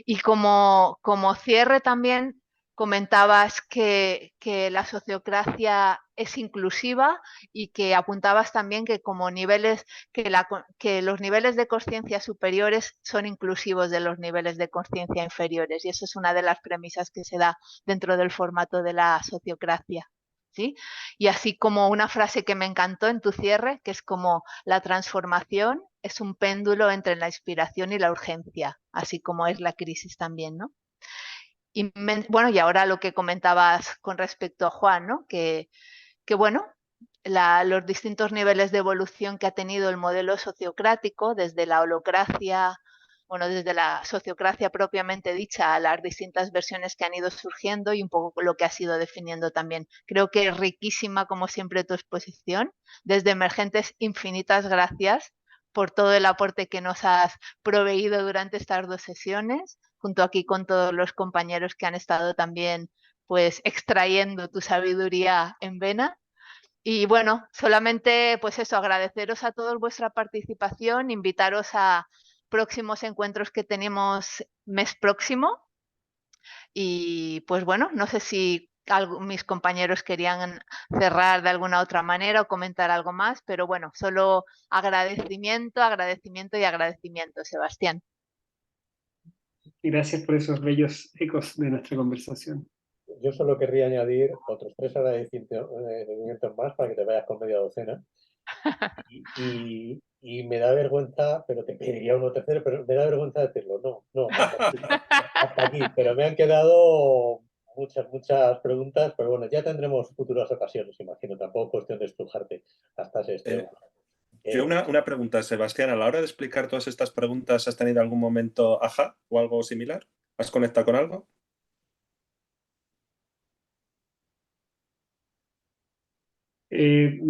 Y como cierre también comentabas que la sociocracia es inclusiva, y que apuntabas también que como que los niveles de conciencia superiores son inclusivos de los niveles de conciencia inferiores, y eso es una de las premisas que se da dentro del formato de la sociocracia, ¿sí? Y así como una frase que me encantó en tu cierre, que es como la transformación es un péndulo entre la inspiración y la urgencia, así como es la crisis también, ¿no? Y bueno, y ahora lo que comentabas con respecto a Juan, ¿no? Que bueno, los distintos niveles de evolución que ha tenido el modelo sociocrático, desde la holocracia, bueno, desde la sociocracia propiamente dicha, a las distintas versiones que han ido surgiendo, y un poco lo que has ido definiendo también. Creo que es riquísima, como siempre, tu exposición. Desde Emergentes, infinitas gracias por todo el aporte que nos has proveído durante estas 2 sesiones, junto aquí con todos los compañeros que han estado también pues extrayendo tu sabiduría en vena. Y bueno, solamente pues eso, agradeceros a todos vuestra participación, invitaros a próximos encuentros que tenemos mes próximo. Y pues bueno, no sé si mis compañeros querían cerrar de alguna otra manera o comentar algo más, pero bueno, solo agradecimiento, agradecimiento y agradecimiento, Sebastián. Y gracias por esos bellos ecos de nuestra conversación. Yo solo querría añadir otros 3 agradecimientos más para que te vayas con media docena. Y me da vergüenza, pero te pediría uno tercero, pero me da vergüenza decirlo. No, hasta aquí. Pero me han quedado muchas preguntas, pero bueno, ya tendremos futuras ocasiones, imagino. Tampoco cuestión de estrujarte hasta este. Yo una pregunta, Sebastián. A la hora de explicar todas estas preguntas, ¿has tenido algún momento ajá o algo similar? ¿Has conectado con algo? Me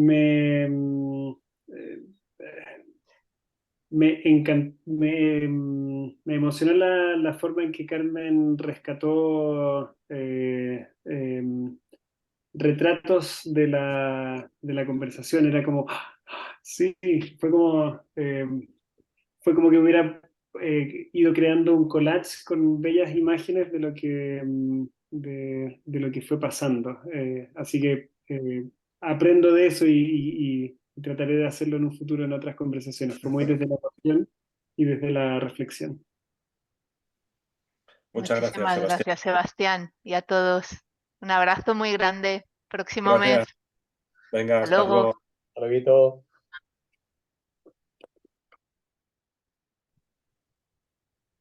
emocionó la forma en que Carmen rescató retratos de la conversación. Era como, sí, fue como que hubiera ido creando un collage con bellas imágenes de lo que fue pasando. Así que aprendo de eso y trataré de hacerlo en un futuro en otras conversaciones. Fue muy desde la pasión y desde la reflexión. Muchas gracias, Muchísimas Sebastián. gracias, Sebastián, y a todos. Un abrazo muy grande. Próximo mes. Gracias. Venga, Hasta hasta luego. luego. Hasta luego.